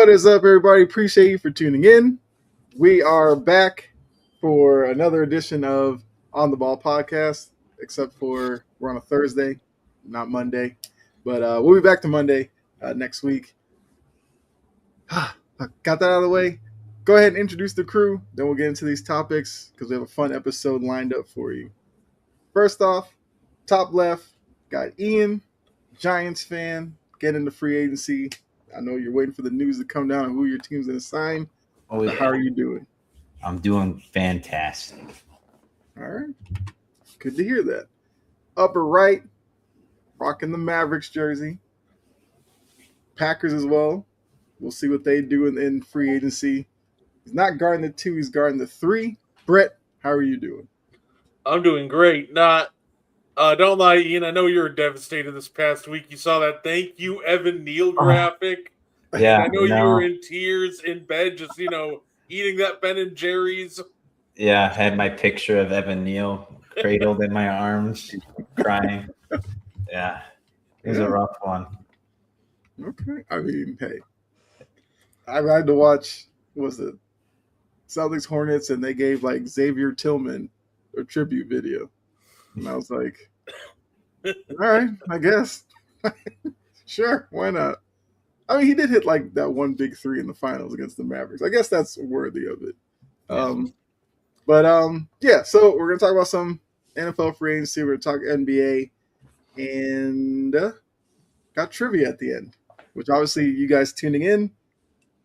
What is up, everybody? Appreciate you for tuning in. We are back for another edition of On the Ball podcast, except for we're on a Thursday, not Monday. But we'll be back to Monday next week. Got that out of the way. Go ahead and introduce the crew, then we'll get into these topics because we have a fun episode lined up for you. First off, top left, got Ian, Giants fan, getting into free agency. I know you're waiting for the news to come down on who your team's going to sign. Oh, yeah. How are you doing? I'm doing fantastic. All right. Good to hear that. Upper right, rocking the Mavericks jersey. Packers as well. We'll see what they do in free agency. He's not guarding the 2, he's guarding the 3. Brett, how are you doing? I'm doing great. Don't lie, Ian. I know you were devastated this past week. You saw that "Thank You, Evan Neal" graphic. Yeah, I know you were in tears in bed, just eating that Ben and Jerry's. Yeah, I had my picture of Evan Neal cradled in my arms, crying. Yeah, it was a rough one. Okay. I mean, hey, I had to watch, Celtics Hornets, and they gave like Xavier Tillman a tribute video. And I was like, all right, I guess. Sure, why not? I mean, he did hit like that one big 3 in the finals against the Mavericks. I guess that's worthy of it. Yeah, so we're going to talk about some NFL free agency. We're going to talk NBA and got trivia at the end, which obviously you guys tuning in,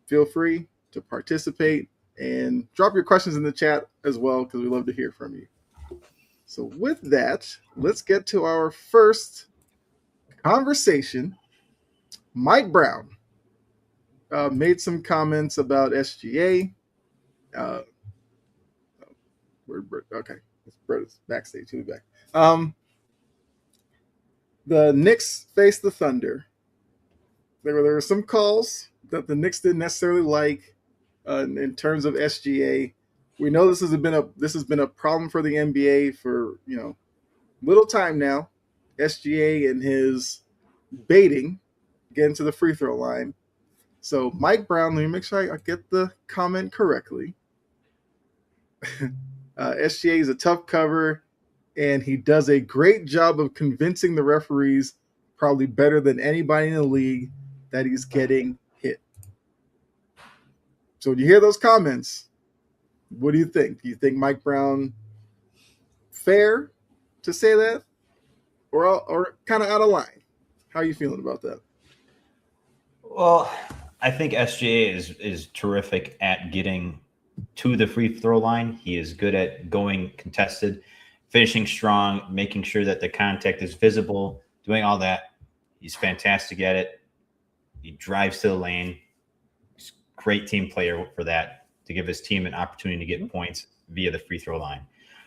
feel free to participate and drop your questions in the chat as well because we love to hear from you. So with that, let's get to our first conversation. Mike Brown made some comments about SGA. Okay, Brett is backstage. He'll be back. The Knicks faced the Thunder. There were some calls that the Knicks didn't necessarily like in terms of SGA. We know this has been a problem for the NBA for little time now. SGA and his baiting getting to the free throw line. So Mike Brown, let me make sure I get the comment correctly. SGA is a tough cover, and he does a great job of convincing the referees, probably better than anybody in the league, that he's getting hit. So when you hear those comments, what do you think? Do you think Mike Brown fair to say that, or kind of out of line? How are you feeling about that? Well, I think SGA is terrific at getting to the free throw line. He is good at going contested, finishing strong, making sure that the contact is visible, doing all that. He's fantastic at it. He drives to the lane. He's a great team player for that, to give his team an opportunity to get points via the free throw line.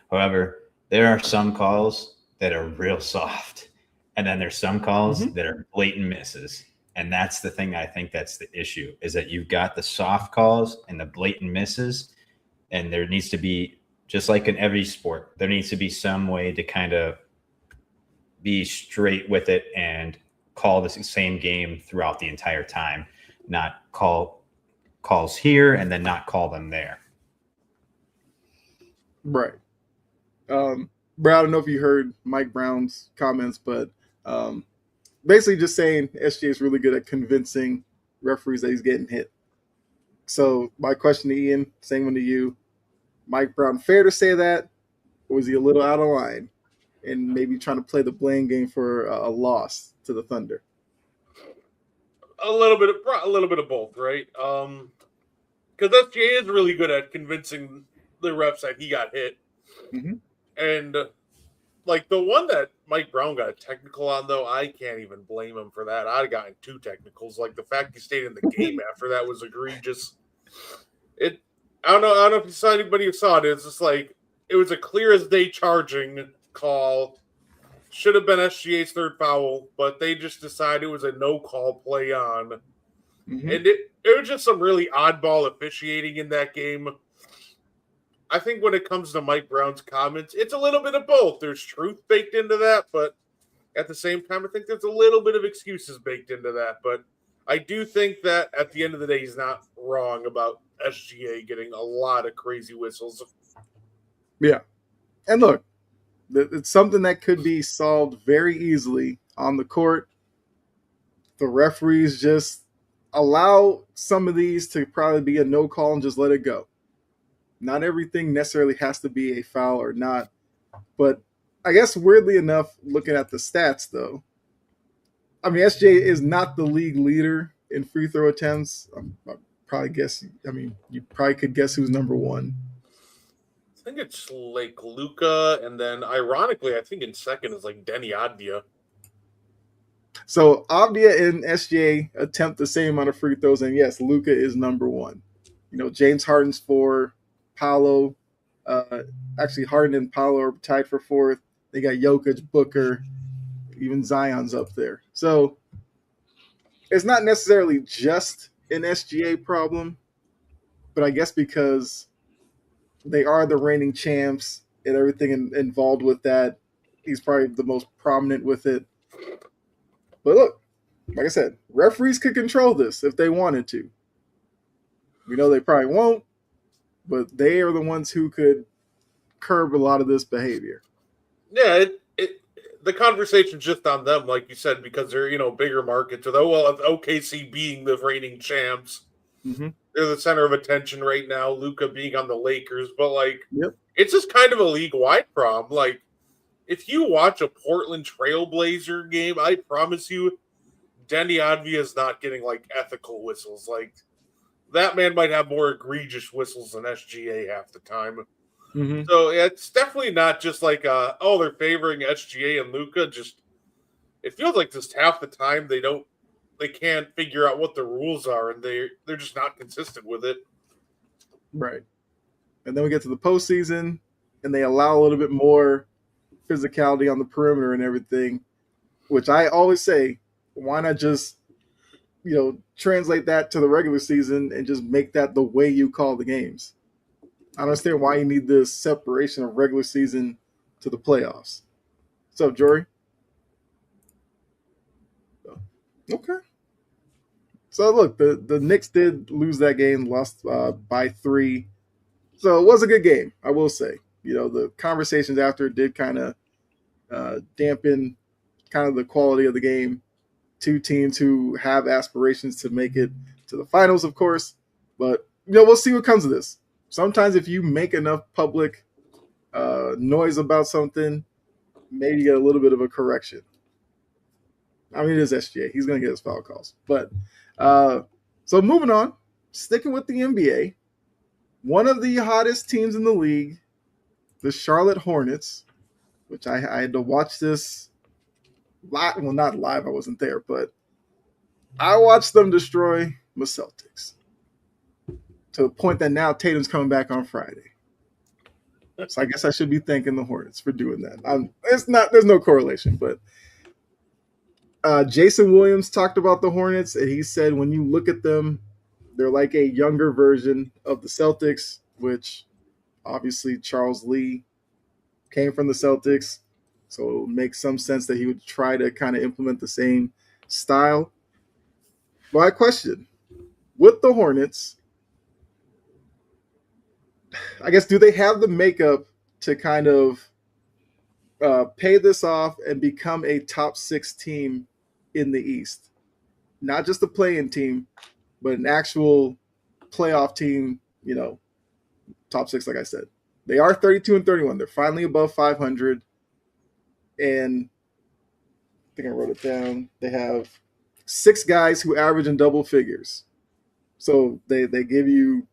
However, there are some calls that are real soft, and then there's some calls that are blatant misses. And that's the thing I think that's the issue, is that you've got the soft calls and the blatant misses, and there needs to be, just like in every sport, there needs to be some way to kind of be straight with it and call the same game throughout the entire time, not call calls here and then not call them there. Right. Brad, I don't know if you heard Mike Brown's comments, but basically just saying SGA is really good at convincing referees that he's getting hit. So my question to Ian, same one to you. Mike Brown, fair to say that? Or was he a little out of line and maybe trying to play the blame game for a loss to the Thunder? A little bit of both, right? Because SGA is really good at convincing the refs that he got hit. And like the one that Mike Brown got technical on, though, I can't even blame him for that. I'd gotten 2 technicals. Like the fact he stayed in the game after that was egregious. I don't know if you saw anybody who saw it. It's just like it was a clear as day charging call. Should have been SGA's 3rd foul, but they just decided it was a no call play on. And it was just some really oddball officiating in that game. I think when it comes to Mike Brown's comments, it's a little bit of both. There's truth baked into that, but at the same time, I think there's a little bit of excuses baked into that. But I do think that at the end of the day, he's not wrong about SGA getting a lot of crazy whistles. Yeah. And look, it's something that could be solved very easily on the court. The referees just allow some of these to probably be a no call and just let it go. Not everything necessarily has to be a foul or not. But I guess weirdly enough, looking at the stats though, I mean, SJ is not the league leader in free throw attempts. I probably guess. I mean, you probably could guess who's number one. I think it's like Luka, and then ironically, I think in second is like Denny Advia. So Avdia and SJ attempt the same amount of free throws, and yes, Luka is number one. You know, James Harden's four, Paolo, actually Harden and Paolo are tied for fourth. They got Jokic, Booker, even Zion's up there. So it's not necessarily just an SGA problem, but I guess because they are the reigning champs and everything involved with that, he's probably the most prominent with it. But look, like I said, referees could control this if they wanted to. We know they probably won't, but they are the ones who could curb a lot of this behavior. Yeah, the conversation's just on them, like you said, because they're, bigger markets. Well, OKC being the reigning champs, they're the center of attention right now. Luka being on the Lakers, but it's just kind of a league-wide problem. Like, if you watch a Portland Trailblazer game, I promise you, Denny Advia is not getting ethical whistles. Like, that man might have more egregious whistles than SGA half the time. Mm-hmm. So it's definitely not just they're favoring SGA and Luka. Just it feels like just half the time they can't figure out what the rules are, and they're just not consistent with it. Right. And then we get to the postseason, and they allow a little bit more physicality on the perimeter and everything, which I always say, why not just translate that to the regular season and just make that the way you call the games? I don't understand why you need this separation of regular season to the playoffs. What's up, Jory? Okay. So, look, the Knicks did lose that game, lost by 3. So, it was a good game, I will say. The conversations after did kind of dampen kind of the quality of the game. Two teams who have aspirations to make it to the finals, of course. But, we'll see what comes of this. Sometimes if you make enough public noise about something, maybe you get a little bit of a correction. I mean, it is SGA. He's going to get his foul calls. But so moving on, sticking with the NBA, one of the hottest teams in the league, the Charlotte Hornets, which I had to watch this live. Well, not live. I wasn't there, but I watched them destroy the Celtics. To the point that now Tatum's coming back on Friday. So I guess I should be thanking the Hornets for doing that. There's no correlation, but Jason Williams talked about the Hornets, and he said when you look at them, they're like a younger version of the Celtics, which obviously Charles Lee came from the Celtics, so it makes some sense that he would try to kind of implement the same style. But I question, with the Hornets, I guess, do they have the makeup to kind of pay this off and become a top 6 team in the East? Not just a play-in team, but an actual playoff team, top 6, like I said. They are 32-31. They're finally above 500. And I think I wrote it down. They have 6 guys who average in double figures. So they give you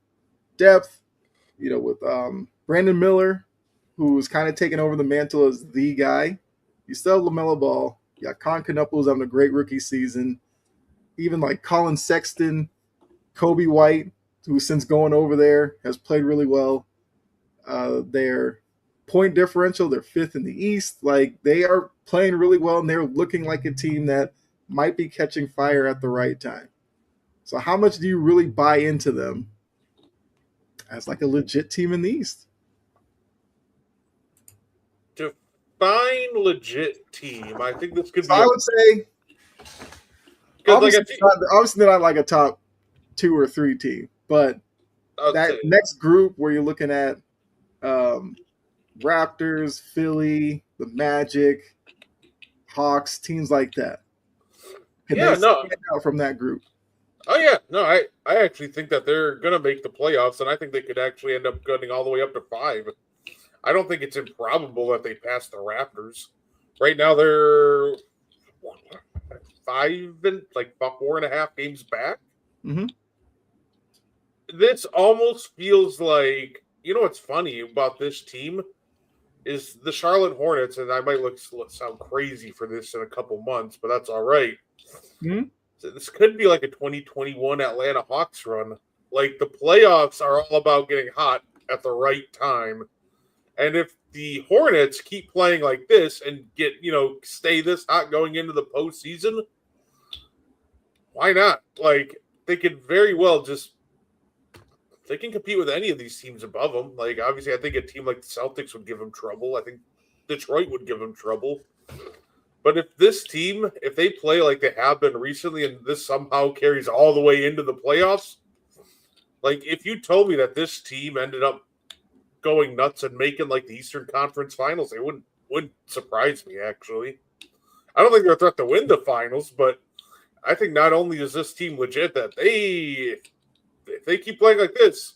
depth. With Brandon Miller, who's kind of taking over the mantle as the guy. You still have LaMelo Ball. You got Con Canupo's having a great rookie season. Even Colin Sexton, Kobe White, who since going over there has played really well. Their point differential, they're 5th in the East. They are playing really well, and they're looking like a team that might be catching fire at the right time. So how much do you really buy into them as a legit team in the East? Define legit team. I think this could be. I would say Obviously not like a top 2 or 3 team, but that next group where you're looking at Raptors, Philly, the Magic, Hawks, teams like that. Can they stand out from that group? Oh yeah, no, I actually think that they're gonna make the playoffs, and I think they could actually end up getting all the way up to 5. I don't think it's improbable that they pass the Raptors. Right now, they're 5 and like about 4.5 games back. Mm-hmm. This almost feels like, you know what's funny about this team is the Charlotte Hornets, and I might sound crazy for this in a couple months, but that's all right. Mm-hmm. So this could be like a 2021 Atlanta Hawks run. Like the playoffs are all about getting hot at the right time. And if the Hornets keep playing like this and stay this hot going into the postseason, why not? Like they could very well they can compete with any of these teams above them. Like obviously, I think a team like the Celtics would give them trouble. I think Detroit would give them trouble. But if they play like they have been recently, and this somehow carries all the way into the playoffs, like if you told me that this team ended up going nuts and making like the Eastern Conference Finals, it wouldn't surprise me actually. I don't think they're a threat to win the finals, but I think not only is this team legit, that if they keep playing like this,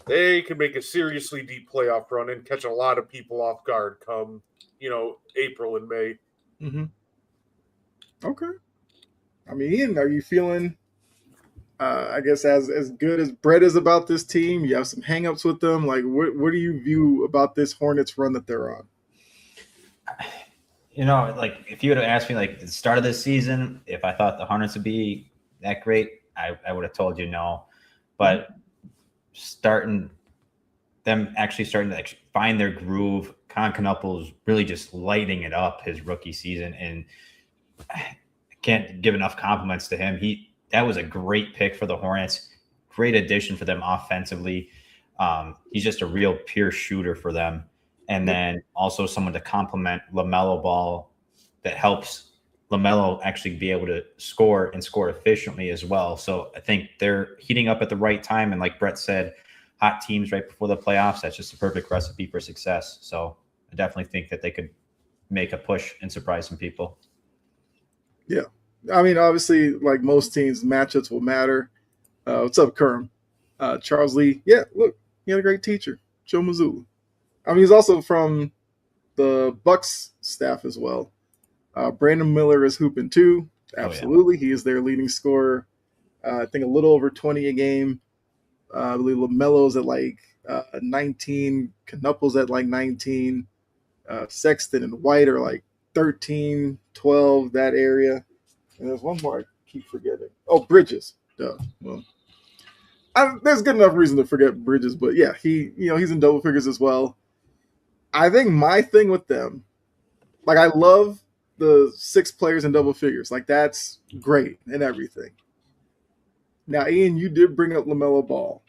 they can make a seriously deep playoff run and catch a lot of people off guard come, April and May. Mm-hmm. Okay. I mean, Ian, are you feeling, I guess, as good as Brett is about this team? You have some hangups with them. Like, what do you view about this Hornets run that they're on? Like if you would have asked me like at the start of this season if I thought the Hornets would be that great, I would have told you no. But starting to like find their groove, Concanopoulos really just lighting it up his rookie season, and I can't give enough compliments to him. That was a great pick for the Hornets, great addition for them offensively. He's just a real pure shooter for them. And then also someone to complement LaMelo Ball that helps LaMelo actually be able to score and score efficiently as well. So I think they're heating up at the right time. And like Brett said, hot teams right before the playoffs, that's just a perfect recipe for success. So I definitely think that they could make a push and surprise some people. Yeah. I mean, obviously, like most teams, matchups will matter. What's up, Kerm? Charles Lee. Yeah, look, he had a great teacher, Joe Mazzulla. I mean, he's also from the Bucks staff as well. Brandon Miller is hooping too. Absolutely. Oh, yeah. He is their leading scorer. I think a little over 20 a game. I believe LaMelo's at like 19. Canuple's at like 19. Sexton and White are like 13, 12, that area. And there's one more I keep forgetting. Oh, Bridges. Duh. Well, there's good enough reason to forget Bridges, but yeah, he's in double figures as well. I think my thing with them, like I love the 6 players in double figures. Like that's great and everything. Now, Ian, you did bring up LaMelo Ball.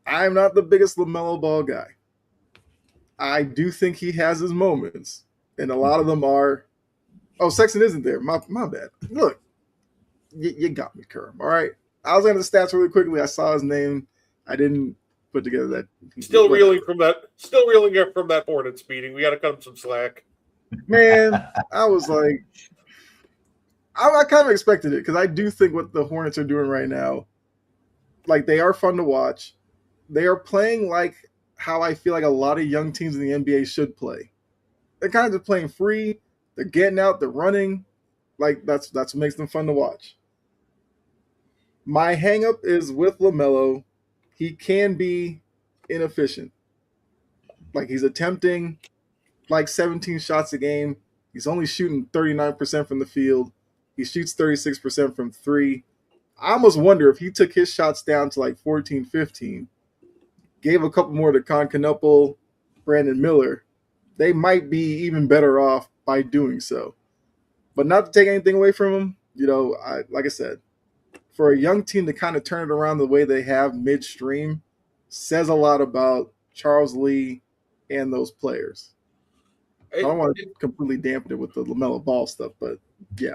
I'm not the biggest LaMelo Ball guy. I do think he has his moments, and a lot of them are. Oh, Sexton isn't there. My bad. Look, you got me, Kerm. All right. I was on the stats really quickly. I saw his name. I didn't put together that. Still reeling from that Hornets meeting. We got to cut him some slack. Man, I was like, I kind of expected it because I do think what the Hornets are doing right now, like they are fun to watch. They are playing like how I feel like a lot of young teams in the NBA should play. They're kind of just playing free. They're getting out. They're running. Like that's what makes them fun to watch. My hang-up is with LaMelo. He can be inefficient. Like he's attempting like 17 shots a game. He's only shooting 39% from the field. He shoots 36% from 3. I almost wonder if he took his shots down to like 14, 15, gave a couple more to Concanople, Brandon Miller, they might be even better off by doing so. But not to take anything away from him, like I said, for a young team to kind of turn it around the way they have midstream says a lot about Charles Lee and those players. I don't want to completely dampen it with the LaMelo Ball stuff, but yeah.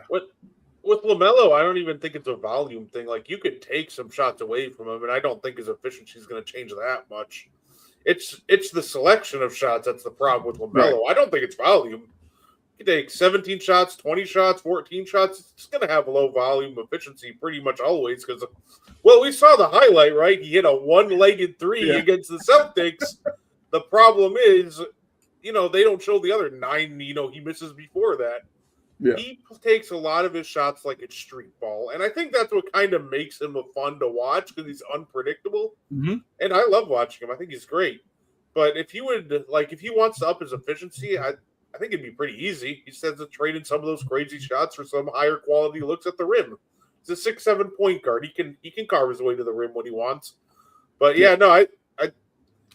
with LaMelo, I don't even think it's a volume thing. Like, you could take some shots away from him, and I don't think his efficiency is going to change that much. It's the selection of shots that's the problem with LaMelo. Right. I don't think it's volume. You take 17 shots, 20 shots, 14 shots. It's going to have low volume efficiency pretty much always because, well, we saw the highlight, right? He hit a one-legged three against the Celtics. The problem is, they don't show the other 9, he misses before that. Yeah. He takes a lot of his shots like it's street ball, and I think that's what kind of makes him fun to watch because he's unpredictable. Mm-hmm. And I love watching him. I think he's great. But if he wants to up his efficiency, I think it'd be pretty easy. He says to trade in some of those crazy shots for some higher quality looks at the rim. He's a 6'7" point guard. He can carve his way to the rim when he wants. But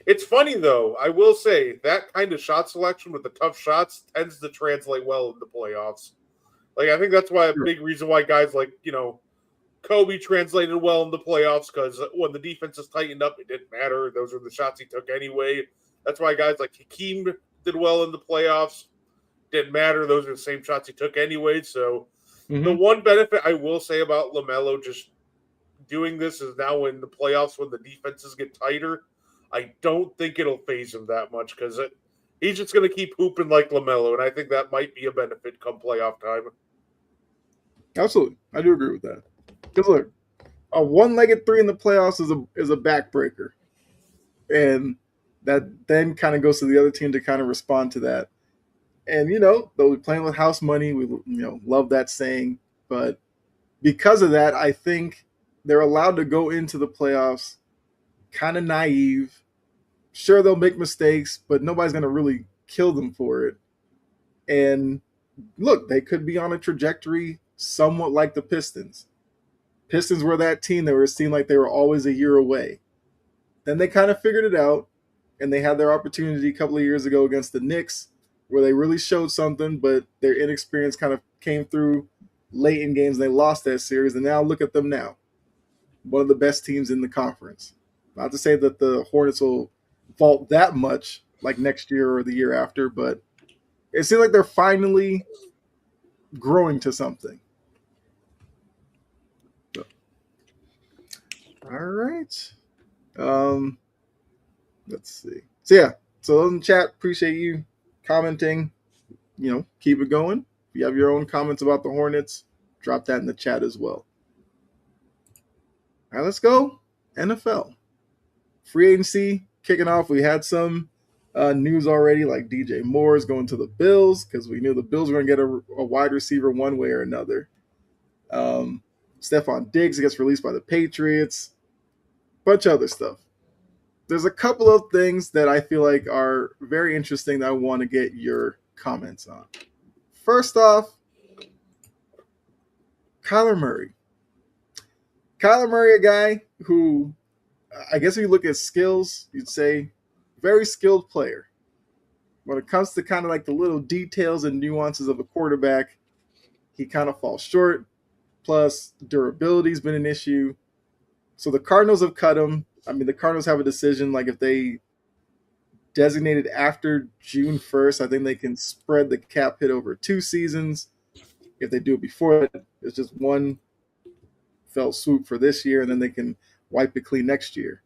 it's funny though. I will say that kind of shot selection with the tough shots tends to translate well in the playoffs. Like, I think that's why a big reason why guys like, Kobe translated well in the playoffs because when the defense is tightened up, it didn't matter. Those were the shots he took anyway. That's why guys like Hakeem did well in the playoffs. Didn't matter. Those are the same shots he took anyway. So the one benefit I will say about LaMelo just doing this is now in the playoffs when the defenses get tighter, I don't think it'll phase him that much because he's just going to keep hooping like LaMelo, and I think that might be a benefit come playoff time. Absolutely. I do agree with that. Because look, a one-legged three in the playoffs is a backbreaker. And that then kind of goes to the other team to kind of respond to that. And, they'll be playing with house money. We, love that saying. But because of that, I think they're allowed to go into the playoffs kind of naive. Sure, they'll make mistakes, but nobody's going to really kill them for it. And look, they could be on a trajectory somewhat like the Pistons. Pistons were that team that seemed like they were always a year away. Then they kind of figured it out, and they had their opportunity a couple of years ago against the Knicks where they really showed something, but their inexperience kind of came through late in games, and they lost that series. And now look at them now. One of the best teams in the conference. Not to say that the Hornets will vault that much like next year or the year after, but it seems like they're finally growing to something. So. All right. Let's see. So yeah, so those in the chat, appreciate you commenting. Keep it going. If you have your own comments about the Hornets, drop that in the chat as well. All right, let's go. NFL. Free agency kicking off. We had some news already, like DJ Moore is going to the Bills because we knew the Bills were going to get a wide receiver one way or another. Stephon Diggs gets released by the Patriots. Bunch of other stuff. There's a couple of things that I feel like are very interesting that I want to get your comments on. First off, Kyler Murray. Kyler Murray, a guy who, I guess if you look at skills, you'd say very skilled player. When it comes to kind of like the little details and nuances of a quarterback, he kind of falls short. Plus, durability has been an issue. So the Cardinals have cut him. I mean, the Cardinals have a decision, like if they designated after June 1st, I think they can spread the cap hit over 2 seasons. If they do it before that, it's just one fell swoop for this year, and then they can wipe it clean next year.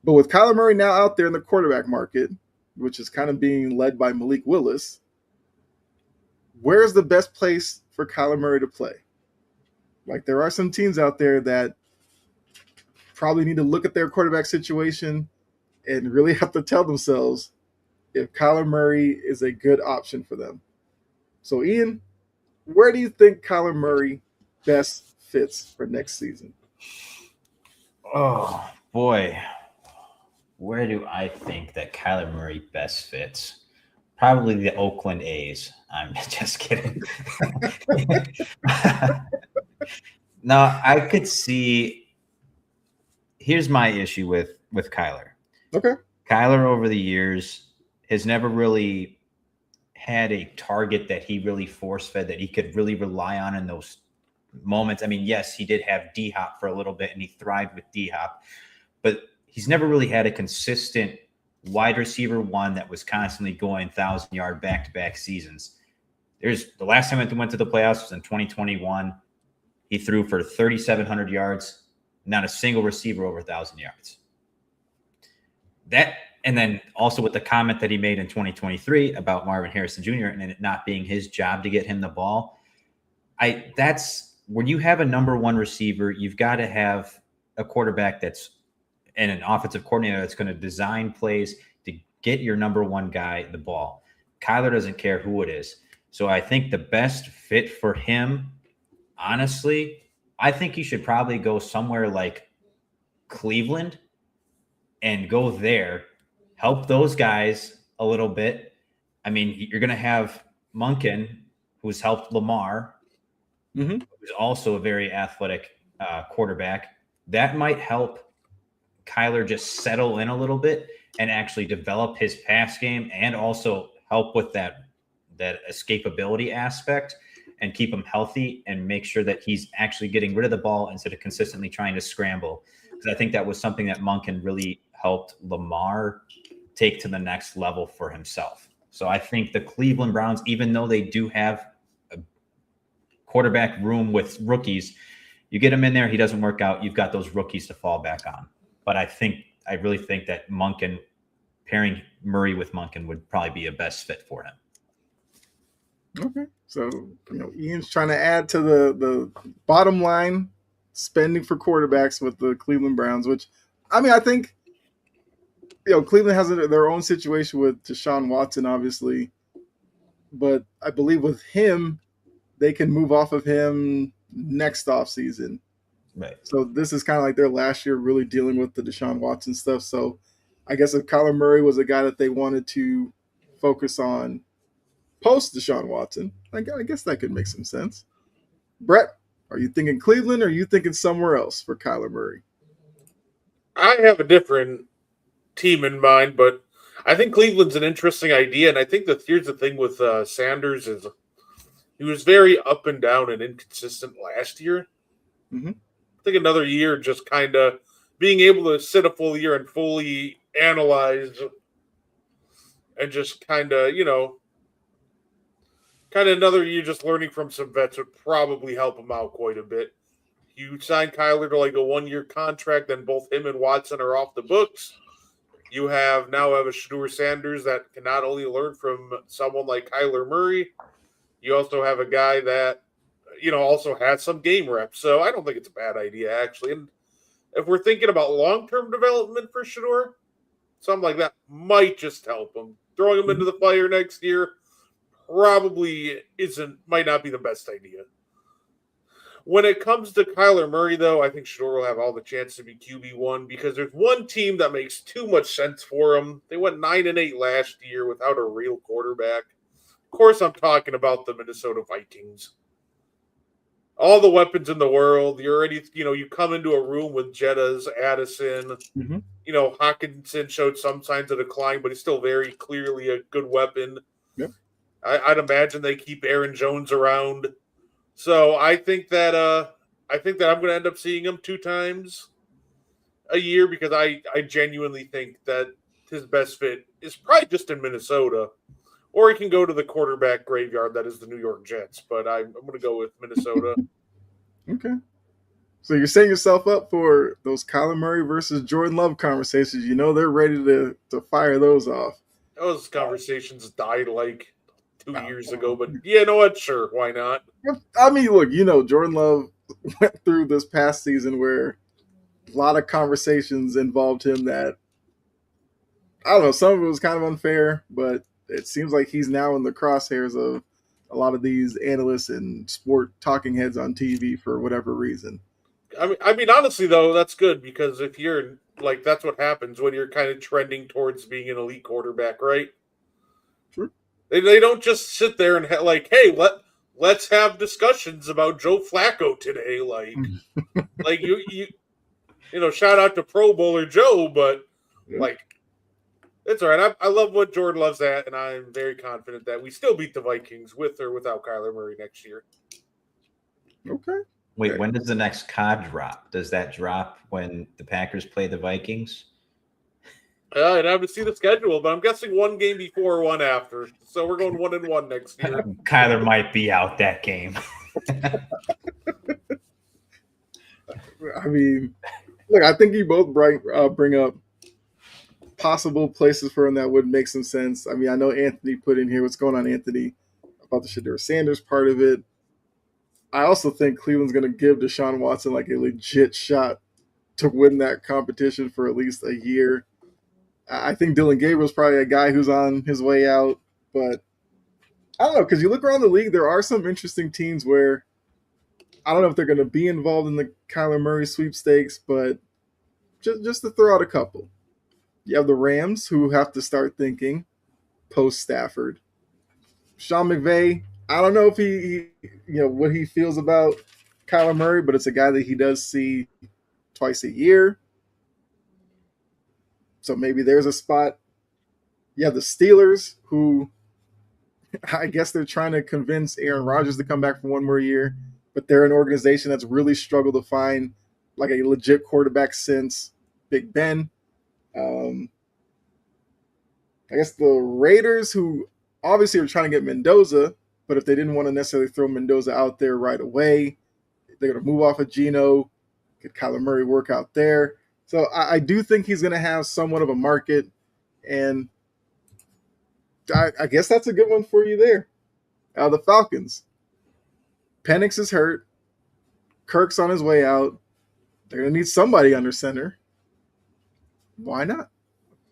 But with Kyler Murray now out there in the quarterback market, which is kind of being led by Malik Willis, where's the best place for Kyler Murray to play? Like, there are some teams out there that probably need to look at their quarterback situation and really have to tell themselves if Kyler Murray is a good option for them. So, Ian, where do you think Kyler Murray best fits for next season? Oh, boy. Where do I think that Kyler Murray best fits? Probably the Oakland A's. I'm just kidding. No, I could see. Here's my issue with Kyler. Okay. Kyler over the years has never really had a target that he really force-fed, that he could really rely on in those moments. I mean, yes, he did have D-Hop for a little bit, and he thrived with D-Hop. But he's never really had a consistent wide receiver one that was constantly going 1,000-yard back-to-back seasons. There's the last time they went to the playoffs was in 2021. He threw for 3,700 yards, not a single receiver over 1,000 yards. That, and then also with the comment that he made in 2023 about Marvin Harrison Jr. and it not being his job to get him the ball. That's when you have a number one receiver, you've got to have a quarterback and an offensive coordinator that's going to design plays to get your number one guy the ball. Kyler doesn't care who it is. So I think the best fit for him, honestly, I think he should probably go somewhere like Cleveland and go there, help those guys a little bit. I mean, you're going to have Monken, who's helped Lamar, who's also a very athletic quarterback. That might help Kyler just settle in a little bit and actually develop his pass game and also help with that escapability aspect and keep him healthy and make sure that he's actually getting rid of the ball instead of consistently trying to scramble. Because I think that was something that Monken really helped Lamar take to the next level for himself. So I think the Cleveland Browns, even though they do have a quarterback room with rookies, you get him in there, he doesn't work out, you've got those rookies to fall back on. But I really think that Monken, pairing Murray with Monken would probably be a best fit for him. Okay. So, Ian's trying to add to the bottom line spending for quarterbacks with the Cleveland Browns, which, I think, Cleveland has their own situation with Deshaun Watson, obviously. But I believe with him, they can move off of him next offseason. Right. So this is kind of like their last year really dealing with the Deshaun Watson stuff. So I guess if Kyler Murray was a guy that they wanted to focus on post Deshaun Watson, I guess that could make some sense. Brett, are you thinking Cleveland or are you thinking somewhere else for Kyler Murray? I have a different team in mind, but I think Cleveland's an interesting idea. And I think here's the thing with Sanders is he was very up and down and inconsistent last year. Mm-hmm. I think another year just kind of being able to sit a full year and fully analyze and just kind of another year just learning from some vets would probably help him out quite a bit. You sign Kyler to like a 1-year contract, then both him and Watson are off the books. You now have a Shedeur Sanders that can not only learn from someone like Kyler Murray, you also have a guy that also has some game reps. So I don't think it's a bad idea, actually. And if we're thinking about long-term development for Shedeur, something like that might just help him. Throwing him into the fire next year might not be the best idea. When it comes to Kyler Murray, though, I think Shedeur will have all the chance to be QB1 because there's one team that makes too much sense for him. They went 9-8 last year without a real quarterback. Of course, I'm talking about the Minnesota Vikings. All the weapons in the world. You're already, you come into a room with Jettas, Addison. Mm-hmm. Hawkinson showed some signs of decline, but he's still very clearly a good weapon. Yep. I'd imagine they keep Aaron Jones around. So I think that I'm going to end up seeing him 2 times a year because I genuinely think that his best fit is probably just in Minnesota. Or he can go to the quarterback graveyard that is the New York Jets. But I'm going to go with Minnesota. Okay. So you're setting yourself up for those Kyler Murray versus Jordan Love conversations. They're ready to fire those off. Those conversations died like 2 years ago. But you know what? Sure, why not? Look, Jordan Love went through this past season where a lot of conversations involved him that, I don't know, some of it was kind of unfair, but it seems like he's now in the crosshairs of a lot of these analysts and sport talking heads on TV for whatever reason. I mean, honestly, though, that's good because if you're like, that's what happens when you're kind of trending towards being an elite quarterback, right? Sure. They don't just sit there and hey, let's have discussions about Joe Flacco today. Like you shout out to Pro Bowler Joe, but it's all right. I love what Jordan Love's at, and I'm very confident that we still beat the Vikings with or without Kyler Murray next year. Okay. Wait, when does the next COD drop? Does that drop when the Packers play the Vikings? I'd have to see the schedule, but I'm guessing one game before, one after. So we're going 1-1 next year. Kyler might be out that game. I mean, look, I think you both bring up possible places for him that would make some sense. I mean, I know Anthony put in here what's going on, Anthony, about the Shedeur Sanders part of it. I also think Cleveland's going to give Deshaun Watson like a legit shot to win that competition for at least a year. I think Dylan Gabriel's probably a guy who's on his way out, but I don't know, because you look around the league, there are some interesting teams where I don't know if they're going to be involved in the Kyler Murray sweepstakes, but just to throw out a couple. You have the Rams, who have to start thinking post-Stafford. Sean McVay, I don't know if he what he feels about Kyler Murray, but it's a guy that he does see twice a year. So maybe there's a spot. You have the Steelers, who I guess they're trying to convince Aaron Rodgers to come back for one more year, but they're an organization that's really struggled to find like a legit quarterback since Big Ben. I guess the Raiders, who obviously are trying to get Mendoza, but if they didn't want to necessarily throw Mendoza out there right away, they're going to move off of Geno, get Kyler Murray work out there. So I do think he's going to have somewhat of a market, and I guess that's a good one for you there. The Falcons. Penix is hurt. Kirk's on his way out. They're going to need somebody under center. Why not?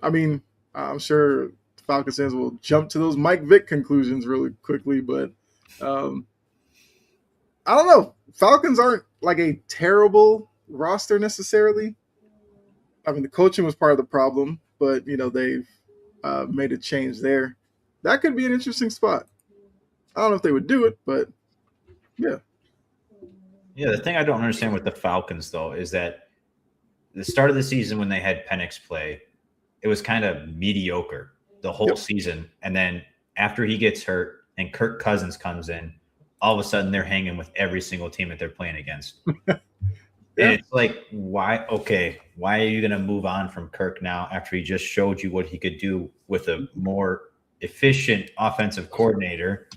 I mean, I'm sure Falcons fans will jump to those Mike Vick conclusions really quickly, but I don't know. Falcons aren't like a terrible roster necessarily. I mean, the coaching was part of the problem, but they've made a change there. That could be an interesting spot. I don't know if they would do it, but yeah. Yeah, the thing I don't understand with the Falcons, though, is that the start of the season when they had Penix play, it was kind of mediocre the whole season. And then after he gets hurt and Kirk Cousins comes in, all of a sudden they're hanging with every single team that they're playing against. And it's like, why are you going to move on from Kirk now after he just showed you what he could do with a more efficient offensive coordinator?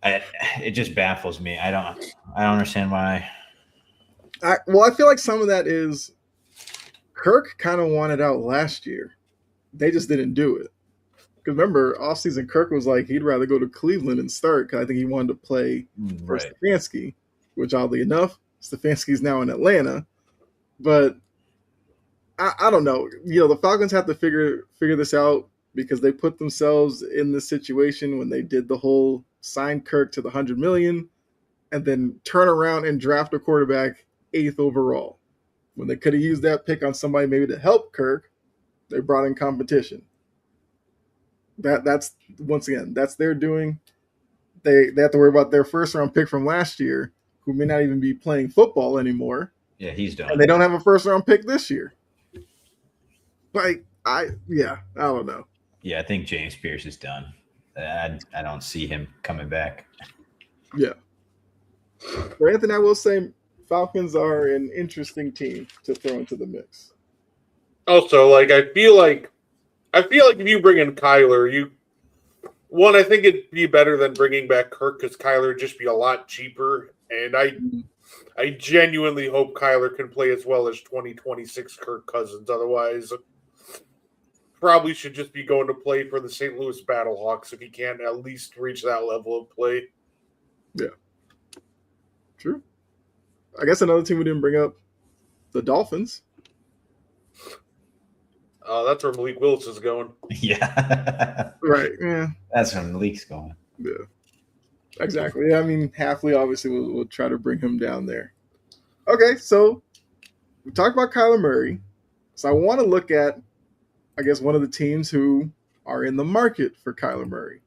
It just baffles me. I don't understand why. I feel like some of that is Kirk kind of wanted out last year. They just didn't do it. Because remember, offseason Kirk was like he'd rather go to Cleveland and start because I think he wanted to play for Stefanski, which oddly enough, Stefanski's now in Atlanta. But I don't know. The Falcons have to figure this out because they put themselves in this situation when they did the whole sign Kirk to the $100 million and then turn around and draft a quarterback 8th overall. When they could have used that pick on somebody maybe to help Kirk, they brought in competition. That's once again, that's their doing. They have to worry about their first round pick from last year, who may not even be playing football anymore. Yeah, he's done. And they don't have a first round pick this year. Like I don't know. Yeah, I think James Pierce is done. I don't see him coming back. Yeah. For Anthony, I will say Falcons are an interesting team to throw into the mix. Also, I feel like if you bring in Kyler, I think it'd be better than bringing back Kirk because Kyler would just be a lot cheaper. And I genuinely hope Kyler can play as well as 2026 Kirk Cousins. Otherwise, probably should just be going to play for the St. Louis Battlehawks if he can't at least reach that level of play. Yeah. True. I guess another team we didn't bring up, the Dolphins. That's where Malik Willis is going. Yeah. Right. Yeah. That's where Malik's going. Yeah. Exactly. Yeah, I mean, Halfley obviously will try to bring him down there. Okay, so we talked about Kyler Murray. So I want to look at, I guess, one of the teams who are in the market for Kyler Murray.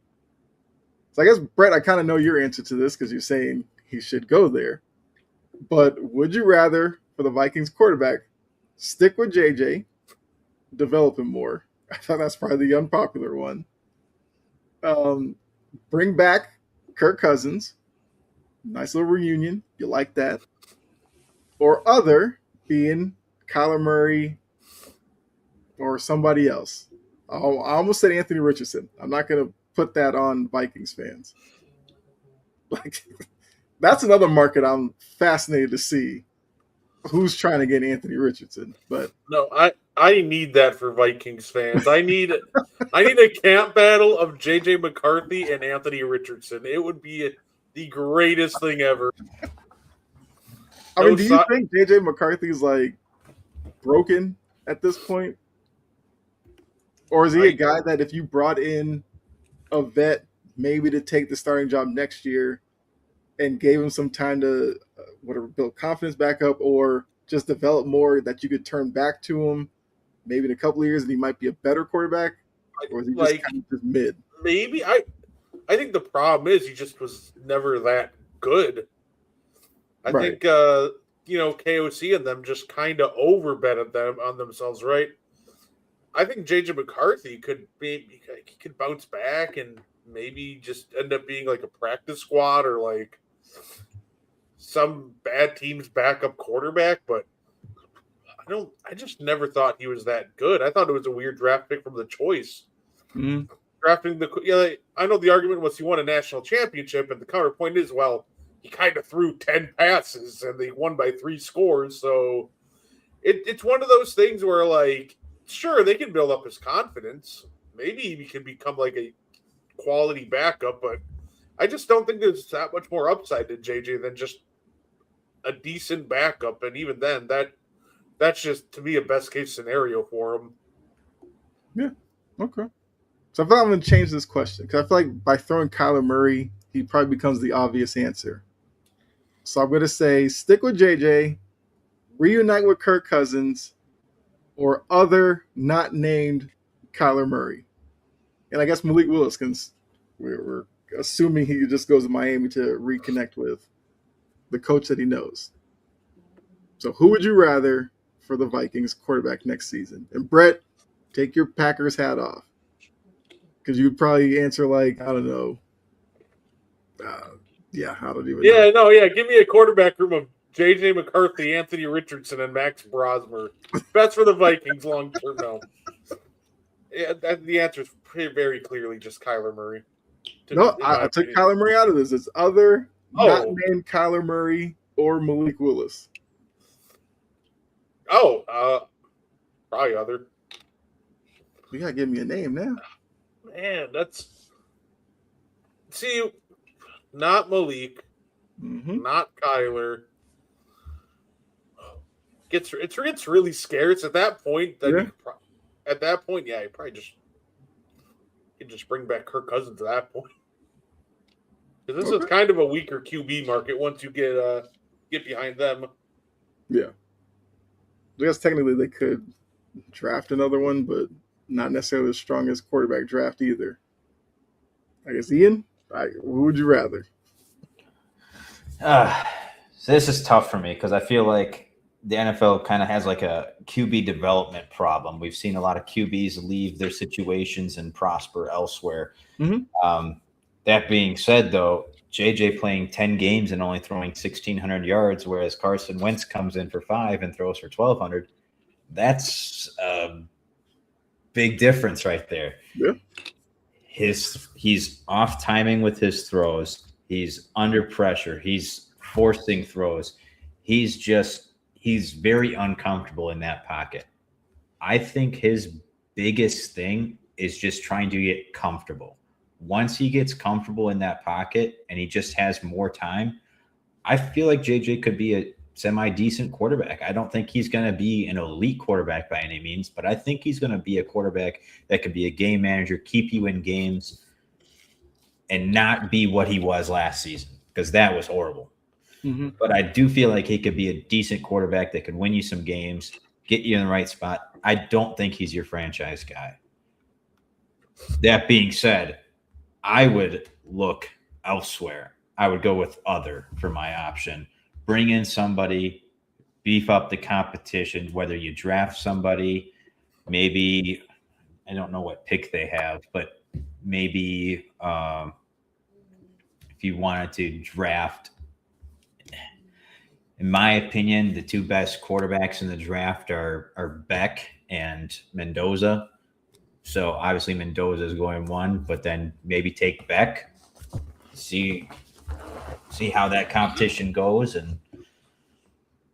So I guess, Brett, I kind of know your answer to this because you're saying he should go there. But would you rather, for the Vikings quarterback, stick with JJ, develop him more? I thought that's probably the unpopular one. Bring back Kirk Cousins. Nice little reunion. You like that. Or other, being Kyler Murray or somebody else. I almost said Anthony Richardson. I'm not going to put that on Vikings fans. Like, that's another market I'm fascinated to see who's trying to get Anthony Richardson. But no, I need that for Vikings fans. I need a camp battle of JJ McCarthy and Anthony Richardson. It would be the greatest thing ever. I mean, do you think JJ McCarthy's like broken at this point? Or is he a guy that if you brought in a vet maybe to take the starting job next year and gave him some time to build confidence back up or just develop more, that you could turn back to him maybe in a couple of years and he might be a better quarterback? Or is he just kind of just mid? Maybe. I think the problem is he just was never that good. I think KOC and them just kind of overbetted them on themselves, right? I think JJ McCarthy could bounce back and maybe just end up being like a practice squad or like some bad team's backup quarterback, but I just never thought he was that good. I thought it was a weird draft pick from the choice. Mm-hmm. Drafting I know the argument was he won a national championship, and the counterpoint is, well, he kind of threw 10 passes and they won by 3 scores. So it's one of those things where, like, sure, they can build up his confidence. Maybe he can become like a quality backup, but I just don't think there's that much more upside to JJ than just a decent backup. And even then, that's just, to me, a best case scenario for him. Yeah. Okay. So I feel like I'm going to change this question because I feel like by throwing Kyler Murray, he probably becomes the obvious answer. So I'm going to say stick with JJ, reunite with Kirk Cousins, or other not named Kyler Murray. And I guess Malik Willis, because we're assuming he just goes to Miami to reconnect with the coach that he knows. So who would you rather for the Vikings quarterback next season? And Brett, take your Packers hat off. Because you would probably answer like, I don't know. I don't even know. Give me a quarterback room of JJ McCarthy, Anthony Richardson, and Max Brosmer. Best for the Vikings long term, no. Yeah, the answer is very clearly just Kyler Murray. I took Kyler Murray out of this. It's other not named Kyler Murray or Malik Willis. Probably other. You gotta give me a name now. Man, not Malik, not Kyler. It gets really scarce at that point. You probably just bring back Kirk Cousins at that point. Because this is kind of a weaker QB market once you get behind them. Yeah. I guess technically they could draft another one, but not necessarily the strongest quarterback draft either. I guess, Ian, who would you rather? So this is tough for me because I feel like the NFL kind of has like a QB development problem. We've seen a lot of QBs leave their situations and prosper elsewhere. Mm-hmm. That being said, though, JJ playing 10 games and only throwing 1,600 yards, whereas Carson Wentz comes in for 5 and throws for 1,200. That's a big difference right there. Yeah. He's off timing with his throws. He's under pressure. He's forcing throws. He's very uncomfortable in that pocket. I think his biggest thing is just trying to get comfortable. Once he gets comfortable in that pocket and he just has more time, I feel like JJ could be a semi-decent quarterback. I don't think he's going to be an elite quarterback by any means, but I think he's going to be a quarterback that could be a game manager, keep you in games, and not be what he was last season, because that was horrible. Mm-hmm. But I do feel like he could be a decent quarterback that could win you some games, get you in the right spot. I don't think he's your franchise guy. That being said, I would look elsewhere. I would go with other for my option. Bring in somebody, beef up the competition, whether you draft somebody, maybe, I don't know what pick they have, but maybe if you wanted to draft, in my opinion, the 2 best quarterbacks in the draft are Beck and Mendoza. So obviously Mendoza is going 1, but then maybe take Beck, see how that competition goes. And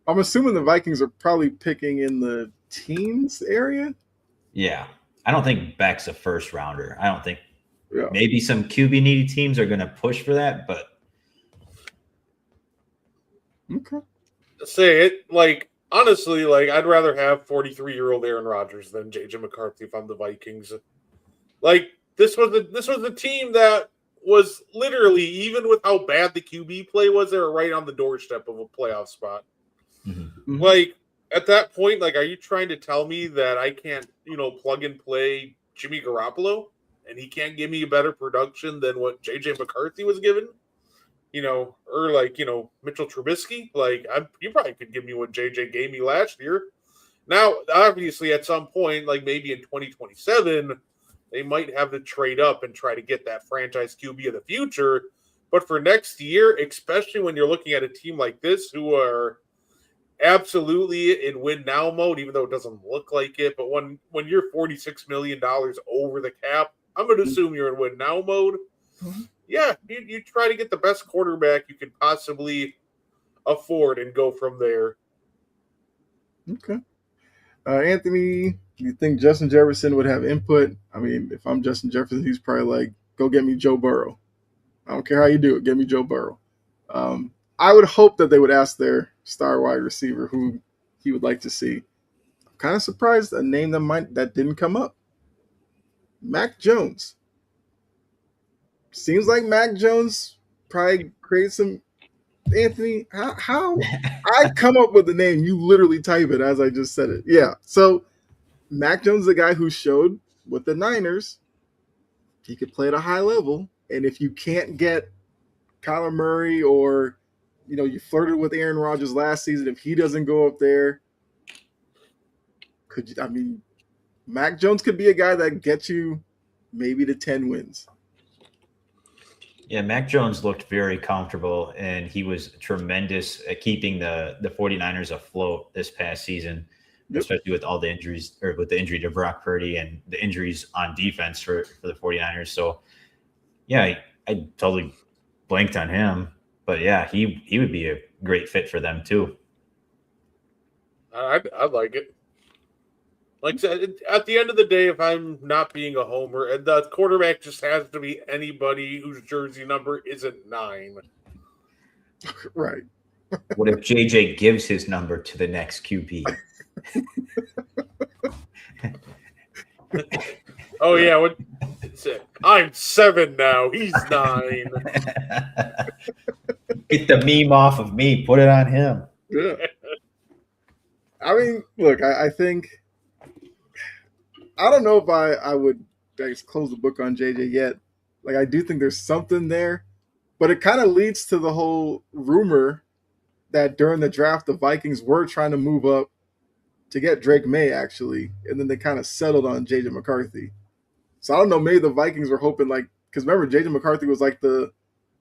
I'm assuming the Vikings are probably picking in the teens area. Yeah, I don't think Beck's a first rounder. I don't think Yeah. maybe some QB needy teams are going to push for that, but Okay. Say it like honestly, like I'd rather have 43-year-old Aaron Rodgers than JJ McCarthy if I'm the Vikings. Like this was a team that was literally, even with how bad the QB play was, they were right on the doorstep of a playoff spot. Mm-hmm. Like at that point, like, are you trying to tell me that I can't, plug and play Jimmy Garoppolo and he can't give me a better production than what JJ McCarthy was given? Or like, Mitchell Trubisky, like you probably could give me what JJ gave me last year. Now, obviously, at some point, like maybe in 2027, they might have to trade up and try to get that franchise QB of the future. But for next year, especially when you're looking at a team like this who are absolutely in win now mode, even though it doesn't look like it, but when you're $46 million over the cap, I'm going to assume you're in win now mode. Mm-hmm. Yeah, you try to get the best quarterback you could possibly afford and go from there. Okay. Anthony, do you think Justin Jefferson would have input? I mean, if I'm Justin Jefferson, he's probably like, go get me Joe Burrow. I don't care how you do it. Get me Joe Burrow. I would hope that they would ask their star wide receiver who he would like to see. I'm kind of surprised a name that didn't come up. Mac Jones. Seems like Mac Jones probably creates some. Anthony, how I come up with the name? You literally type it as I just said it. Yeah. So Mac Jones is the guy who showed with the Niners he could play at a high level, and if you can't get Kyler Murray or you flirted with Aaron Rodgers last season, if he doesn't go up there, Mac Jones could be a guy that gets you maybe to 10 wins. Yeah, Mac Jones looked very comfortable, and he was tremendous at keeping the 49ers afloat this past season, especially with all the injuries, or with the injury to Brock Purdy and the injuries on defense for the 49ers. So, yeah, I totally blanked on him. But, yeah, he would be a great fit for them, too. I'd like it. Like I said, at the end of the day, if I'm not being a homer, the quarterback just has to be anybody whose jersey number isn't 9. Right. What if JJ gives his number to the next QB? Oh, yeah. I'm 7 now. He's 9. Get the meme off of me. Put it on him. Yeah. I mean, look, I think – I don't know if I would close the book on JJ yet. Like, I do think there's something there, but it kind of leads to the whole rumor that during the draft, the Vikings were trying to move up to get Drake May, actually, and then they kind of settled on JJ McCarthy. So I don't know, maybe the Vikings were hoping, because remember, JJ McCarthy was like the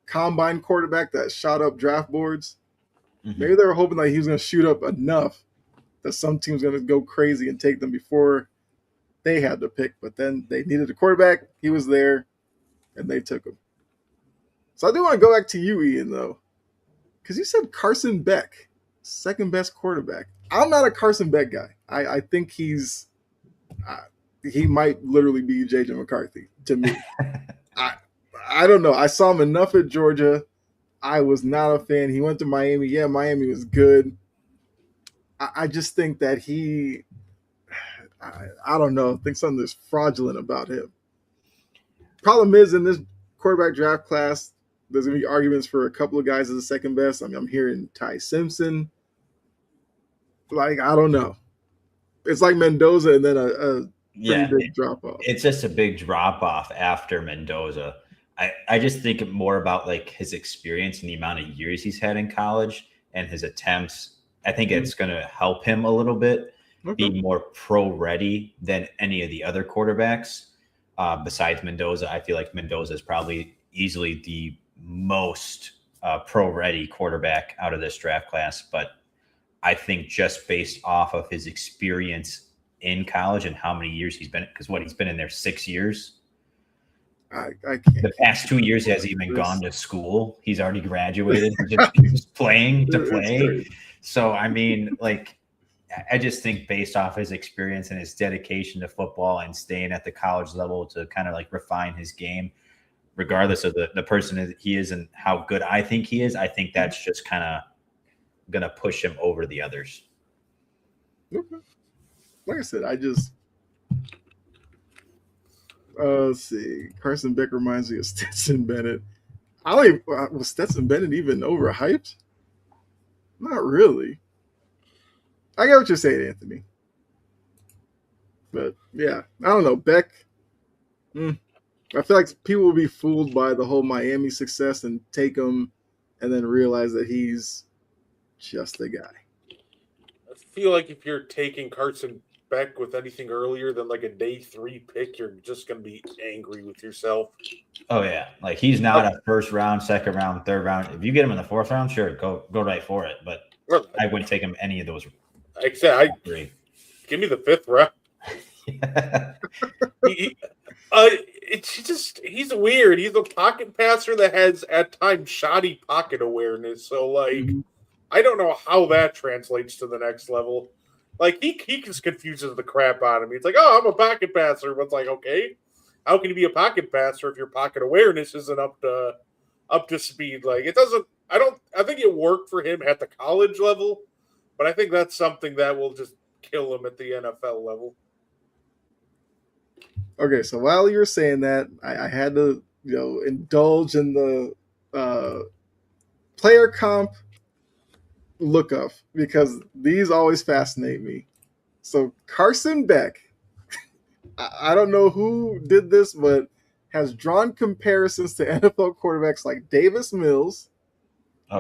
combine quarterback that shot up draft boards. Mm-hmm. Maybe they were hoping he was going to shoot up enough that some team's going to go crazy and take them before they had to pick, but then they needed a quarterback. He was there, and they took him. So I do want to go back to you, Ian, though, because you said Carson Beck, second best quarterback. I'm not a Carson Beck guy. I think he might literally be JJ McCarthy to me. I don't know. I saw him enough at Georgia. I was not a fan. He went to Miami. Yeah, Miami was good. I just think that I don't know. I think something is fraudulent about him. Problem is, in this quarterback draft class, there's going to be arguments for a couple of guys as the second best. I mean, I'm hearing Ty Simpson. I don't know. It's like Mendoza and then a pretty big drop-off. It's just a big drop-off after Mendoza. I just think more about his experience and the amount of years he's had in college and his attempts. I think it's going to help him a little bit. Okay. Be more pro-ready than any of the other quarterbacks. Besides Mendoza, I feel like Mendoza is probably easily the most pro-ready quarterback out of this draft class. But I think just based off of his experience in college and how many years he's been, because he's been in there 6 years. I can't. The past 2 years he hasn't even gone to school. He's already graduated. He's just playing to play. So, I mean, like, I just think based off his experience and his dedication to football and staying at the college level to kind of like refine his game, regardless of the person that he is and how good I think he is, I think that's just kind of going to push him over the others. Okay. Like I said, let's see. Carson Beck reminds me of Stetson Bennett. Was Stetson Bennett even overhyped? Not really. I get what you're saying, Anthony. But yeah, I don't know. Beck, I feel like people will be fooled by the whole Miami success and take him and then realize that he's just a guy. I feel like if you're taking Carson Beck with anything earlier than like a day 3 pick, you're just going to be angry with yourself. Oh, yeah. Like, he's not a first round, second round, third round. If you get him in the 4th round, sure, go right for it. But I wouldn't take him any of those. Like I said, give me the 5th round. He's weird. He's a pocket passer that has at times shoddy pocket awareness. So, like, I don't know how that translates to the next level. Like, he just confuses the crap out of me. It's like, oh, I'm a pocket passer. But it's like, okay, how can you be a pocket passer if your pocket awareness isn't up to speed? Like, it doesn't. I think it worked for him at the college level, but I think that's something that will just kill him at the NFL level. Okay, so while you were saying that, I had to, indulge in the player comp lookup because these always fascinate me. So Carson Beck, I don't know who did this, but has drawn comparisons to NFL quarterbacks like Davis Mills,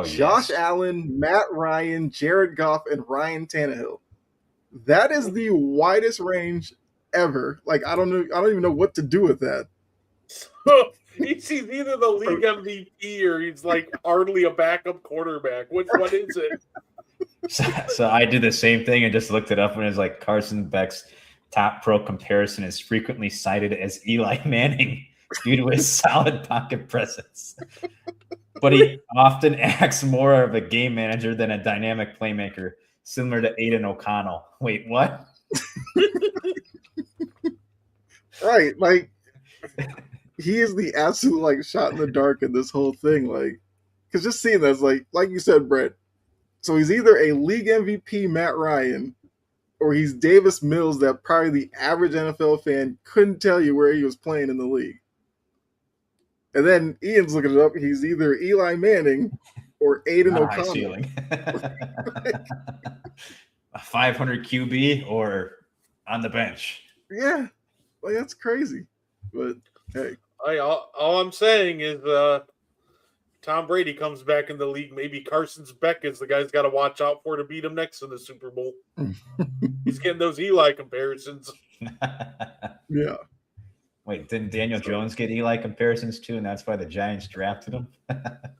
Josh Allen, Matt Ryan, Jared Goff, and Ryan Tannehill. That is the widest range ever. Like, I don't even know what to do with that. So he's either the league MVP or he's like hardly a backup quarterback. Which one is it? So I did the same thing and just looked it up, and it's like Carson Beck's top pro comparison is frequently cited as Eli Manning due to his solid pocket presence. But he often acts more of a game manager than a dynamic playmaker, similar to Aiden O'Connell. Wait, what? Right, like he is the absolute like shot in the dark in this whole thing. Like, because just seeing this, like you said, Brett. So he's either a league MVP Matt Ryan, or he's Davis Mills that probably the average NFL fan couldn't tell you where he was playing in the league. And then Ian's looking it up. He's either Eli Manning or Aiden O'Connell. A 500 QB or on the bench. Yeah, like that's crazy. But hey, all I'm saying is Tom Brady comes back in the league. Maybe Carson Beck is the guy's got to watch out for to beat him next in the Super Bowl. He's getting those Eli comparisons. Yeah. Wait, didn't Daniel Jones get Eli comparisons too, and that's why the Giants drafted him?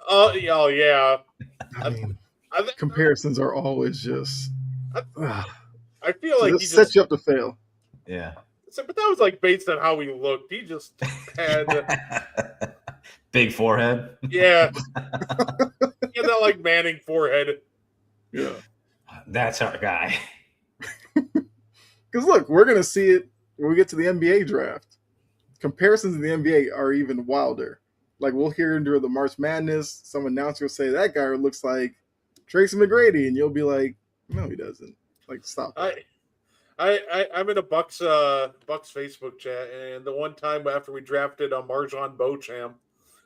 Oh yeah. I mean, comparisons are always just. I feel like he just set you up to fail. Yeah. But that was like based on how he looked. He just had big forehead. Yeah. He had that like Manning forehead. Yeah. That's our guy. Because look, we're gonna see it when we get to the NBA draft. Comparisons in the NBA are even wilder. Like we'll hear during the March Madness, some announcer will say that guy looks like Tracy McGrady, and you'll be like, no, he doesn't. Like, stop that. I'm in a Bucks Facebook chat, and the one time after we drafted Marjon Beauchamp,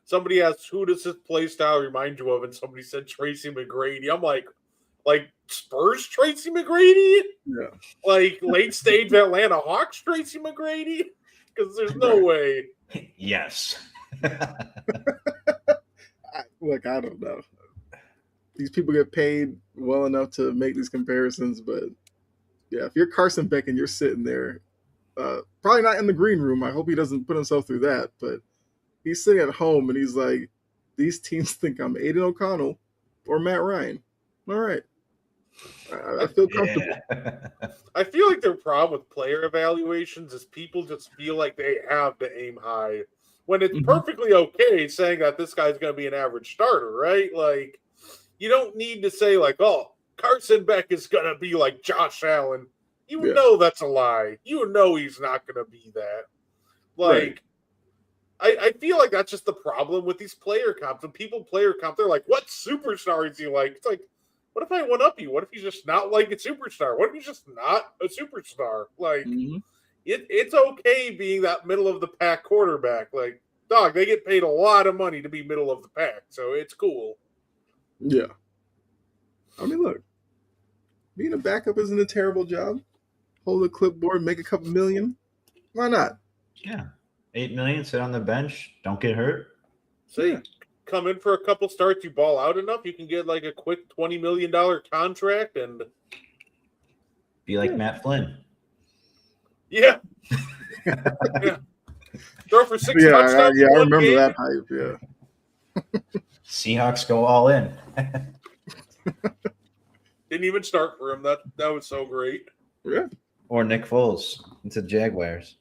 somebody asked, who does his play style remind you of? And somebody said Tracy McGrady. I'm like Spurs Tracy McGrady? Yeah. Like late stage Atlanta Hawks Tracy McGrady? Because there's no way. Yes. Look, I don't know. These people get paid well enough to make these comparisons, but yeah, if you're Carson Beck and you're sitting there, probably not in the green room. I hope he doesn't put himself through that, but he's sitting at home and he's like, these teams think I'm Aiden O'Connell or Matt Ryan. All right. I feel comfortable. Yeah. I feel like their problem with player evaluations is people just feel like they have to aim high when it's perfectly okay saying that this guy's going to be an average starter, right? Like, you don't need to say like, oh, Carson Beck is going to be like Josh Allen. You know that's a lie. You know he's not going to be that. Like, I feel like that's just the problem with these player comps. When people player comp, they're like, what superstar is he like? It's like, what if I one up you? What if he's just not like a superstar? What if he's just not a superstar? Like, it's okay being that middle of the pack quarterback. Like, dog, they get paid a lot of money to be middle of the pack, so it's cool. Yeah. I mean, look, being a backup isn't a terrible job. Hold a clipboard, make a couple million. Why not? Yeah. $8 million, sit on the bench, don't get hurt. Say, come in for a couple starts, you ball out enough, you can get like a quick $20 million contract and be like Matt Flynn. Yeah. Throw for 6 touchdowns. Yeah, I remember that hype. Yeah. Seahawks go all in. Didn't even start for him. That was so great. Yeah. Or Nick Foles into Jaguars.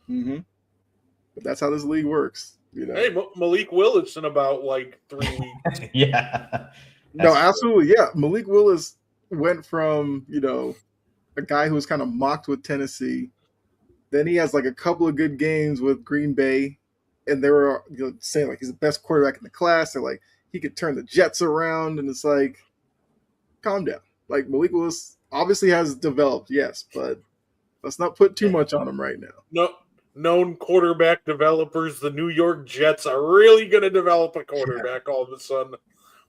But that's how this league works. You know. Hey, Malik Willis in about like 3 weeks. Yeah. No, absolutely. Yeah. Malik Willis went from, a guy who was kind of mocked with Tennessee. Then he has like a couple of good games with Green Bay. And they were saying like he's the best quarterback in the class. They're like, he could turn the Jets around. And it's like, calm down. Like Malik Willis obviously has developed, yes, but let's not put too much on him right now. No. Known quarterback developers, the New York Jets are really going to develop a quarterback all of a sudden.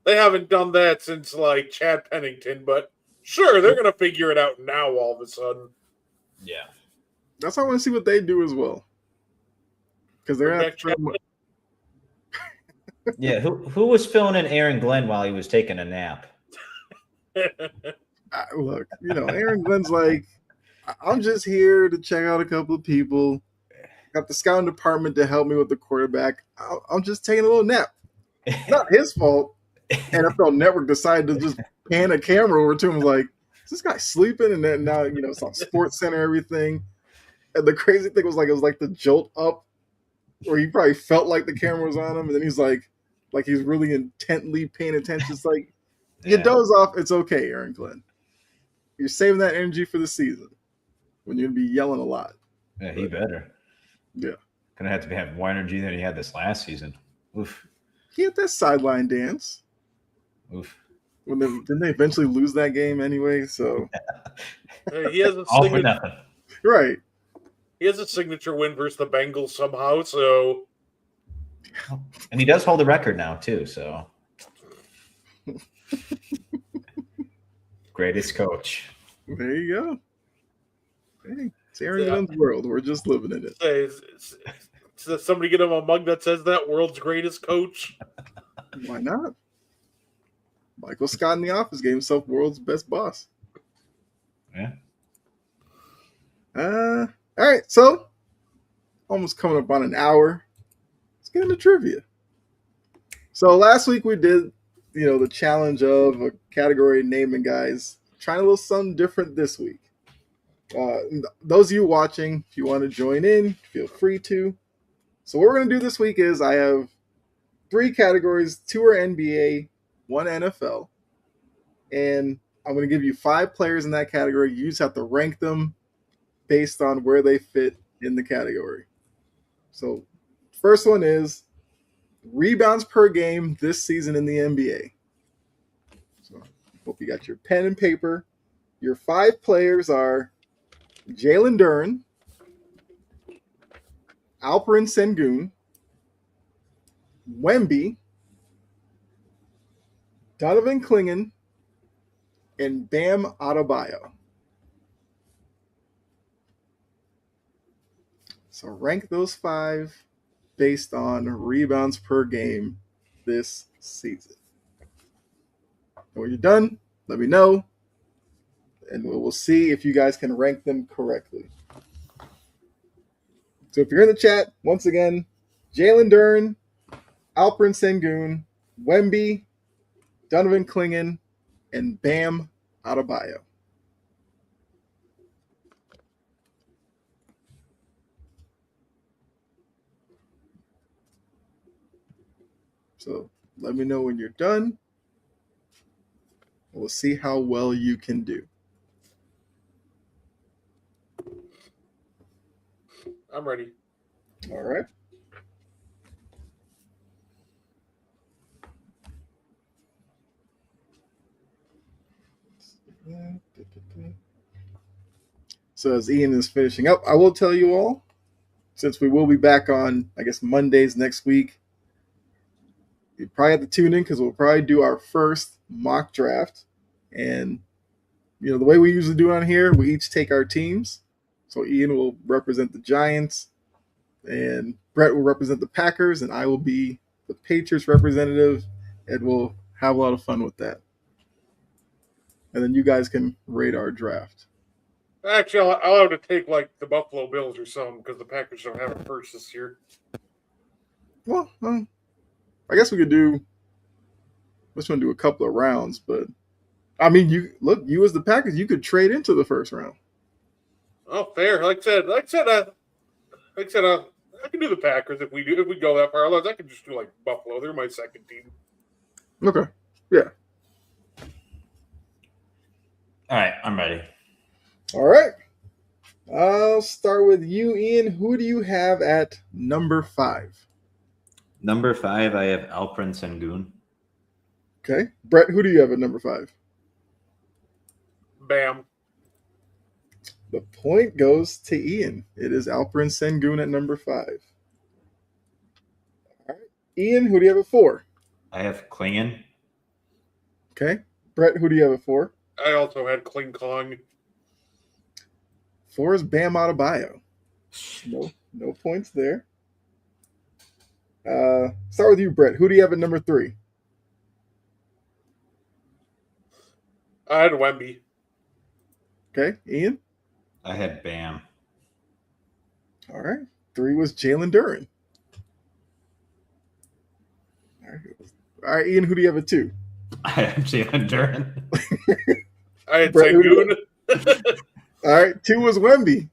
They haven't done that since like Chad Pennington, but sure, they're going to figure it out now all of a sudden. Yeah. That's why I want to see what they do as well. Because they're at Yeah, who was filling in Aaron Glenn while he was taking a nap? Look, Aaron Glenn's like, I'm just here to check out a couple of people. Got the scouting department to help me with the quarterback. I'm just taking a little nap. Not his fault. NFL Network decided to just pan a camera over to him. Like, is this guy sleeping? And then now, it's on Sports Center, everything. And the crazy thing was it was like the jolt up where he probably felt like the camera was on him. And then he's like he's really intently paying attention. It's like, you doze off. It's okay, Aaron Glenn. You're saving that energy for the season when you're going to be yelling a lot. Yeah, he better. Yeah. Gonna have to have more energy than he had this last season. Oof. He had that sideline dance. Oof. Didn't they eventually lose that game anyway? So he has a all for nothing. Right. He has a signature win versus the Bengals somehow, so and he does hold the record now too, so greatest coach. There you go. Hey, it's Aaron Glenn's world. We're just living in it. Does somebody get him a mug that says that world's greatest coach? Why not? Michael Scott in The Office gave himself world's best boss. Yeah. All right, so almost coming up on an hour. Let's get into trivia. So last week we did, the challenge of a category naming guys. Trying a little something different this week. Those of you watching, if you want to join in, feel free to. So what we're going to do this week is I have 3 categories, 2 are NBA, 1 NFL. And I'm going to give you 5 players in that category. You just have to rank them based on where they fit in the category. So first one is rebounds per game this season in the NBA. So hope you got your pen and paper. Your 5 players are Jalen Duren, Alperen Sengun, Wemby, Donovan Clingan, and Bam Adebayo. So rank those 5 based on rebounds per game this season. And when you're done, let me know. And we'll see if you guys can rank them correctly. So if you're in the chat, once again, Jalen Duren, Alperen Sengun, Wemby, Donovan Clingan, and Bam Adebayo. So let me know when you're done. We'll see how well you can do. I'm ready. All right. So as Ian is finishing up, I will tell you all, since we will be back on, I guess, Mondays next week, you probably have to tune in because we'll probably do our first mock draft. And, the way we usually do it on here, we each take our teams. So Ian will represent the Giants, and Brett will represent the Packers, and I will be the Patriots representative, and we'll have a lot of fun with that. And then you guys can rate our draft. Actually, I'll have to take like the Buffalo Bills or something because the Packers don't have a first this year. Well, I guess we could do. Let's do a couple of rounds, but I mean, you as the Packers, you could trade into the first round. Oh, fair. Like I said, I can do the Packers if we go that far. Otherwise, I can just do like Buffalo. They're my second team. Okay. Yeah. All right, I'm ready. All right. I'll start with you, Ian. Who do you have at number 5? Number 5, I have Alperen Sengun. Okay. Brett, who do you have at number 5? Bam. The point goes to Ian. It is Alperen Sengun at number 5. All right. Ian, who do you have at 4? I have Klingon. Okay. Brett, who do you have at 4? I also had Kling Kong. 4 is Bam Adebayo. No points there. Start with you, Brett. Who do you have at number 3? I had Wemby. Okay. Ian? I had Bam. All right. 3 was Jalen Duren. All right, Ian, who do you have at 2? I have Jalen Duren. I had Brett, Sengun. All right, 2 was Wemby.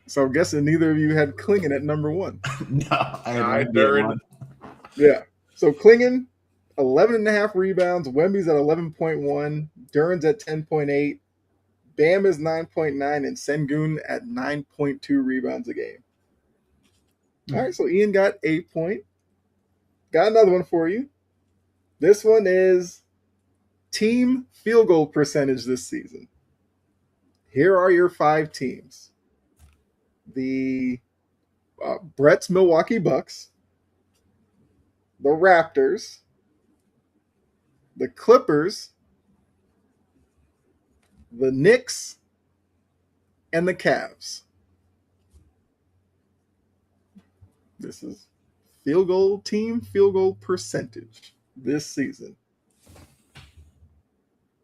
So I'm guessing neither of you had Klingon at number 1. No, I had Duren. 1. Yeah. So Klingon, 11.5 rebounds. Wemby's at 11.1. Duren's at 10.8. Bam is 9.9. And Sengun at 9.2 rebounds a game. All right, so Ian got 8 points. Got another one for you. This one is team field goal percentage this season. Here are your 5 teams. The Brett's Milwaukee Bucks, the Raptors, the Clippers, the Knicks, and the Cavs. This is field goal percentage this season.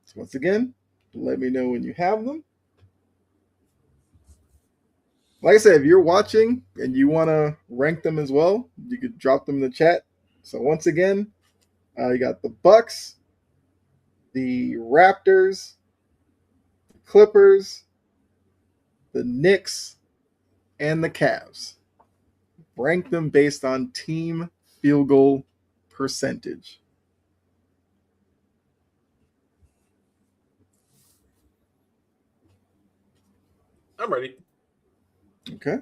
So once again, let me know when you have them. Like I said, if you're watching and you want to rank them as well, you could drop them in the chat. So once again, you got the Bucks, the Raptors, the Clippers, the Knicks, and the Cavs. Rank them based on team field goal percentage. I'm ready. Okay.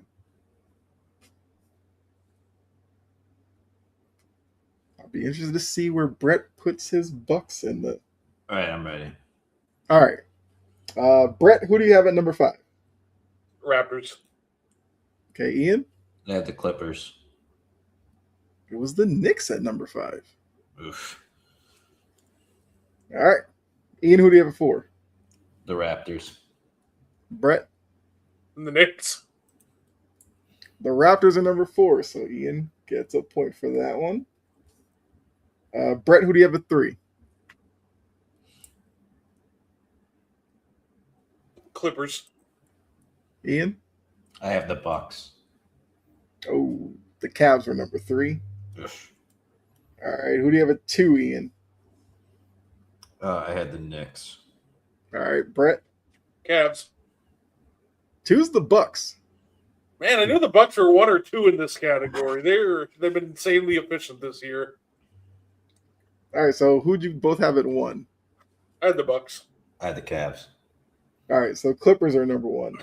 I'll be interested to see where Brett puts his Bucks in the. All right, I'm ready. All right. Brett, who do you have at number 5? Raptors. Okay, Ian? I have the Clippers. It was the Knicks at number 5. Oof. All right. Ian, who do you have at 4? The Raptors. Brett? And the Knicks. The Raptors are number 4, so Ian gets a point for that one. Brett, who do you have at 3? Clippers. Ian? I have the Bucks. Oh, the Cavs were number 3. Oof. All right. Who do you have at 2, Ian? I had the Knicks. All right, Brett. Cavs. 2's the Bucks. Man, I knew the Bucks were 1 or 2 in this category. They've been insanely efficient this year. All right, so who'd you both have at 1? I had the Bucks. I had the Cavs. All right, so Clippers are number 1.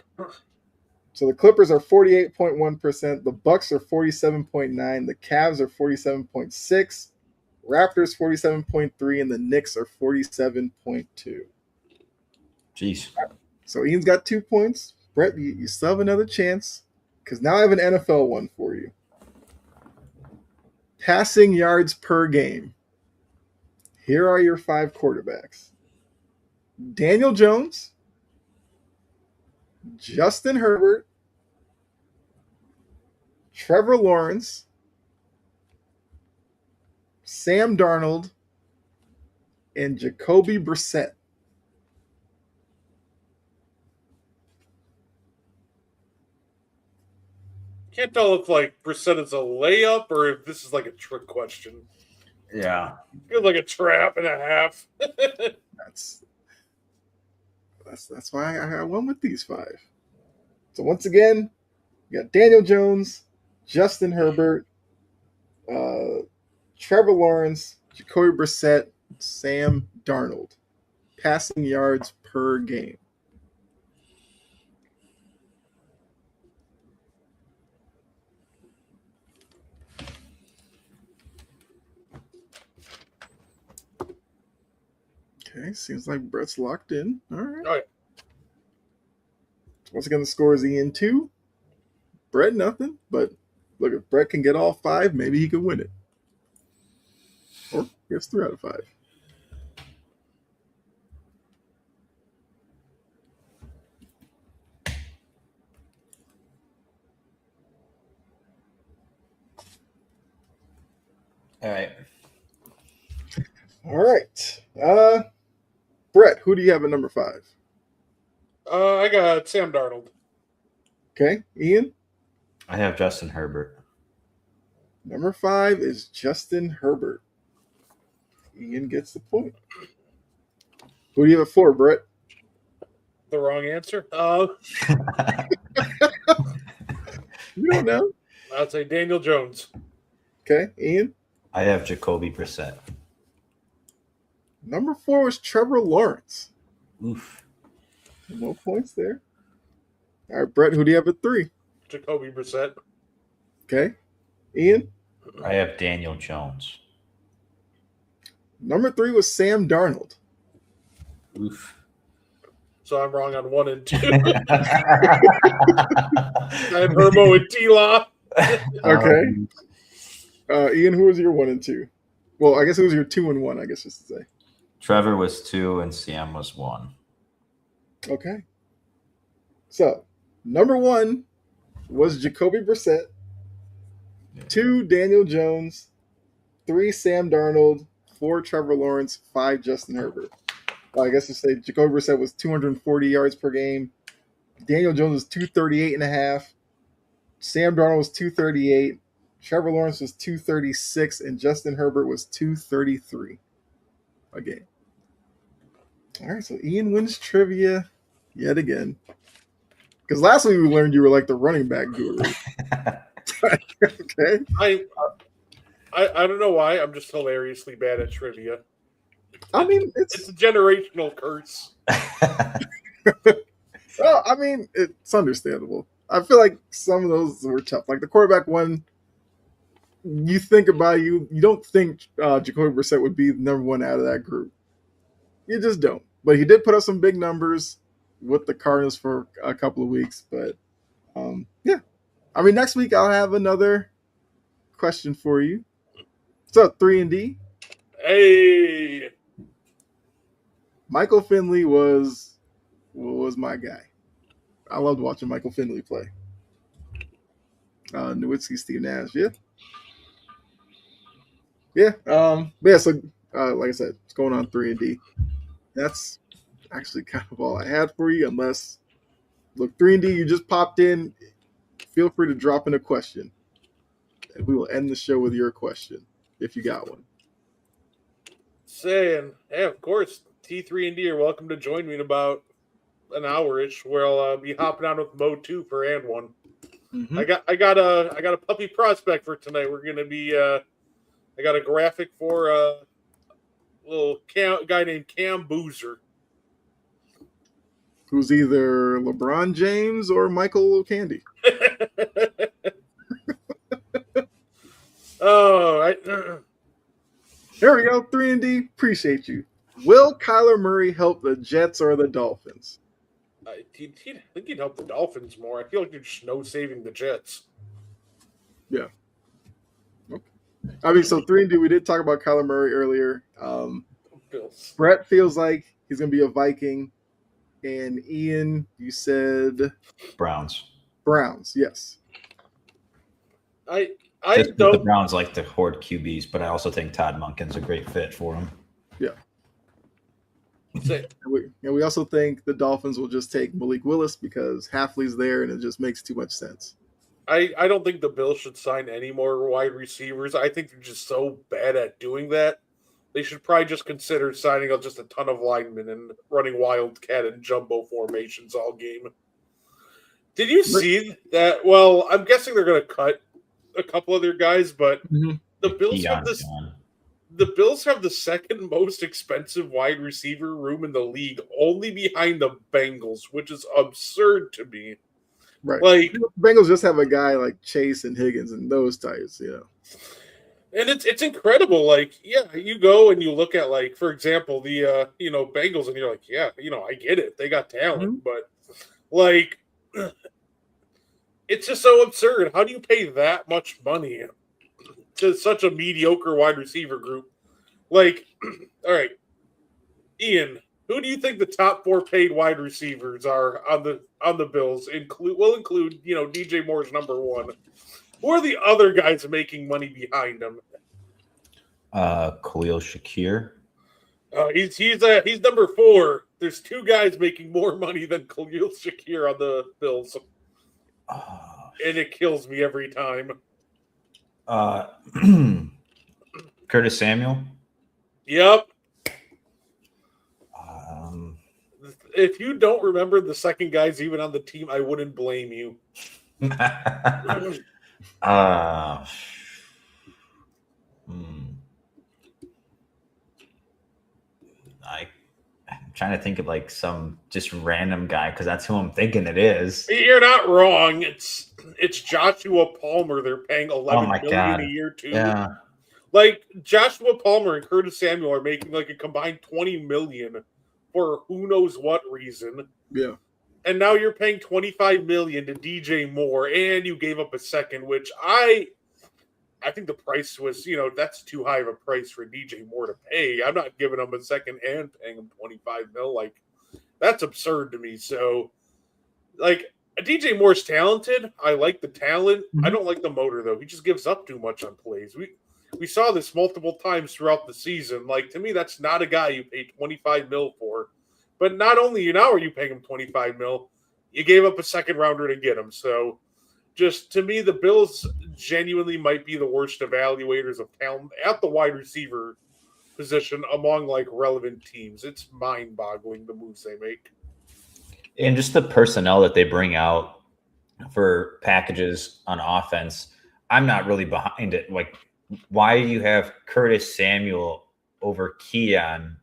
So the Clippers are 48.1%. The Bucks are 47.9%. The Cavs are 47.6%. Raptors 47.3%, and the Knicks are 47.2%. Jeez. So Ian's got 2 points. Brett, you still have another chance because now I have an NFL one for you. Passing yards per game. Here are your 5 quarterbacks. Daniel Jones, Justin Herbert, Trevor Lawrence, Sam Darnold, and Jacoby Brissett. Can't tell if like Brissett is a layup or if this is like a trick question. Yeah. Feels like a trap and a half. That's why I went with these 5. So once again, you got Daniel Jones, Justin Herbert, Trevor Lawrence, Jacoby Brissett, Sam Darnold. Passing yards per game. Okay, seems like Brett's locked in. All right. All right. Once again, the score is Ian 2. Brett nothing. But look, if Brett can get all 5, maybe he can win it. Or I guess 3 out of 5. All right. All right. Brett, who do you have at number 5? I got Sam Darnold. Okay, Ian? I have Justin Herbert. Number 5 is Justin Herbert. Ian gets the point. Who do you have at 4, Brett? The wrong answer. You don't know. I'd say Daniel Jones. Okay, Ian? I have Jacoby Brissett. Number 4 was Trevor Lawrence. Oof. No points there. All right, Brett, who do you have at 3? Jacoby Brissett. Okay, Ian? I have Daniel Jones. Number 3 was Sam Darnold. Oof. So I'm wrong on 1 and 2. I had Hermo and T-Law. Okay. Ian, who was your 1 and 2? Well, I guess it was your 2 and 1, I guess just to say. Trevor was 2 and Sam was 1. Okay. So, number 1 was Jacoby Brissett. 2, Daniel Jones. 3, Sam Darnold. 4, Trevor Lawrence. 5, Justin Herbert. Well, I guess to say Jacoby Brissett was 240 yards per game. Daniel Jones was 238.5. Sam Darnold was 238. Trevor Lawrence was 236. And Justin Herbert was 233 a game. All right, so Ian wins trivia yet again. Because last week we learned you were like the running back guru. Okay. I don't know why. I'm just hilariously bad at trivia. I mean, It's a generational curse. well, I mean, it's understandable. I feel like some of those were tough. Like the quarterback one, you think about it, you don't think Jacoby Brissett would be the number 1 out of that group. You just don't. But he did put up some big numbers with the Cardinals for a couple of weeks. But yeah, I mean, next week I'll have another question for you. What's up, 3 and D? Hey. Michael Finley was my guy. I loved watching Michael Finley play. Nowitzki, Steve Nash, yeah. So like I said, it's going on 3 and D. That's actually kind of all I had for you. Unless, look, 3 and D, you just popped in. Feel free to drop in a question, and we will end the show with your question if you got one. saying, hey, of course, T3 and D are welcome to join me in about an hour-ish, where I'll be hopping on with Mode 2 for and 1. Mm-hmm. I got a puppy prospect for tonight. We're gonna be I got a graphic for a little guy named Cam Boozer. Who's either LeBron James or Michael O'Candy. Oh, There we go. 3 and D. Appreciate you. Will Kyler Murray help the Jets or the Dolphins? I think he'd help the Dolphins more. I feel like they're just saving the Jets. Yeah. Okay. I mean, so 3 and D, we did talk about Kyler Murray earlier. Bills. Brett feels like he's going to be a Viking. And Ian, you said Browns. Browns, yes. I The don't. Browns like to hoard QBs, but I also think Todd Monken's a great fit for him. Yeah. Say, And we also think the Dolphins will just take Malik Willis because Halfley's there and it just makes too much sense. I don't think the Bills should sign any more wide receivers. I think they're just so bad at doing that. They should probably just consider signing up just a ton of linemen and running wildcat and jumbo formations all game. Did you see that? Well, I'm guessing they're going to cut a couple of their guys, but the Bills have this. The Bills have the second most expensive wide receiver room in the league, only behind the Bengals, which is absurd to me. Right. Like, the Bengals just have a guy like Chase and Higgins and those types, you know. And it's incredible. Like, yeah, you go and you look at, like, for example, the Bengals, and you're like, yeah, I get it. They got talent, but like, it's just so absurd. How do you pay that much money to such a mediocre wide receiver group? Like, all right, Ian, who do you think the top 4 paid wide receivers are on the Bills? We'll include DJ Moore's number 1. Who are the other guys making money behind him? Khalil Shakir. He's number 4. There's 2 guys making more money than Khalil Shakir on the Bills, and it kills me every time. Curtis Samuel. Yep. If you don't remember the second guy's even on the team, I wouldn't blame you. I'm trying to think of like some just random guy because that's who I'm thinking it is. You're not wrong. It's Joshua Palmer. They're paying $11 million a year to. Yeah. Like Joshua Palmer and Curtis Samuel are making like a combined $20 million for who knows what reason. Yeah. And now you're paying $25 million to DJ Moore, and you gave up a second, which I think the price was, that's too high of a price for DJ Moore to pay. I'm not giving him a second and paying him $25 million. Like, that's absurd to me. So, like, DJ Moore's talented. I like the talent. I don't like the motor, though. He just gives up too much on plays. We saw this multiple times throughout the season. Like, to me, that's not a guy you pay $25 million for. But not only now are you paying him $25 million, you gave up a second rounder to get him. So, just to me, the Bills genuinely might be the worst evaluators of talent at the wide receiver position among like relevant teams. It's mind-boggling the moves they make. And just the personnel that they bring out for packages on offense, I'm not really behind it. Like, why do you have Curtis Samuel over Keon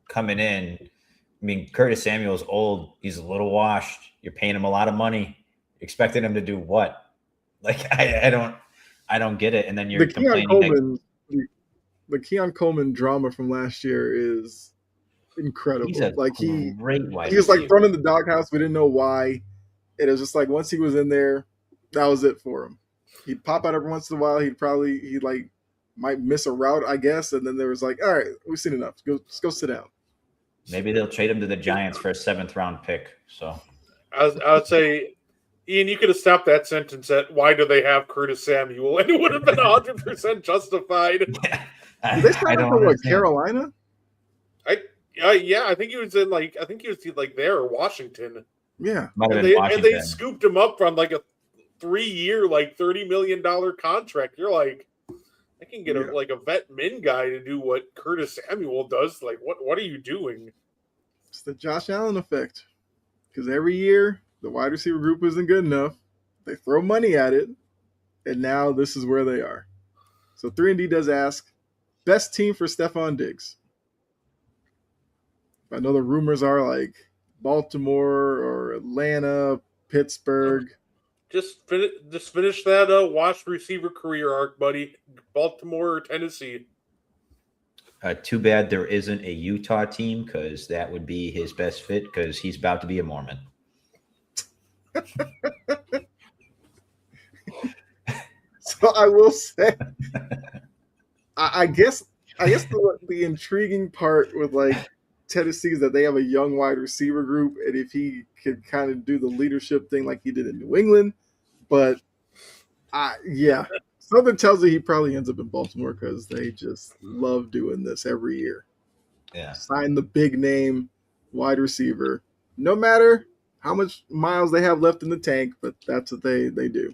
coming in? I mean, Curtis Samuel's old. He's a little washed. You're paying him a lot of money. Expecting him to do what? Like, I don't get it. And then you're complaining. The Keon Coleman drama from last year is incredible. He was like thrown in the doghouse. We didn't know why. It was just like once he was in there, that was it for him. He'd pop out every once in a while. He might miss a route, I guess. And then there was like, all right, we've seen enough. Just go sit down. Maybe they'll trade him to the Giants for a 7th round pick. So I would say, Ian, you could have stopped that sentence at why do they have Curtis Samuel, and it would have been 100% justified. Yeah. Did they sign him for what, Carolina? I think he was in there or Washington. Yeah. And they scooped him up from like a 3-year, like $30 million contract. You're like, I can get a vet min guy to do what Curtis Samuel does. Like, what are you doing? It's the Josh Allen effect. Because every year, the wide receiver group isn't good enough. They throw money at it, and now this is where they are. So 3&D does ask, best team for Stephon Diggs? I know the rumors are like Baltimore or Atlanta, Pittsburgh. Just finish that washed receiver career arc, buddy. Baltimore or Tennessee. Too bad there isn't a Utah team, because that would be his best fit, because he's about to be a Mormon. So I will say, I guess the intriguing part with like Tennessee is that they have a young wide receiver group, and if he could kind of do the leadership thing like he did in New England, but something tells me he probably ends up in Baltimore because they just love doing this every year. Yeah, sign the big name wide receiver, no matter how much miles they have left in the tank, but that's what they do.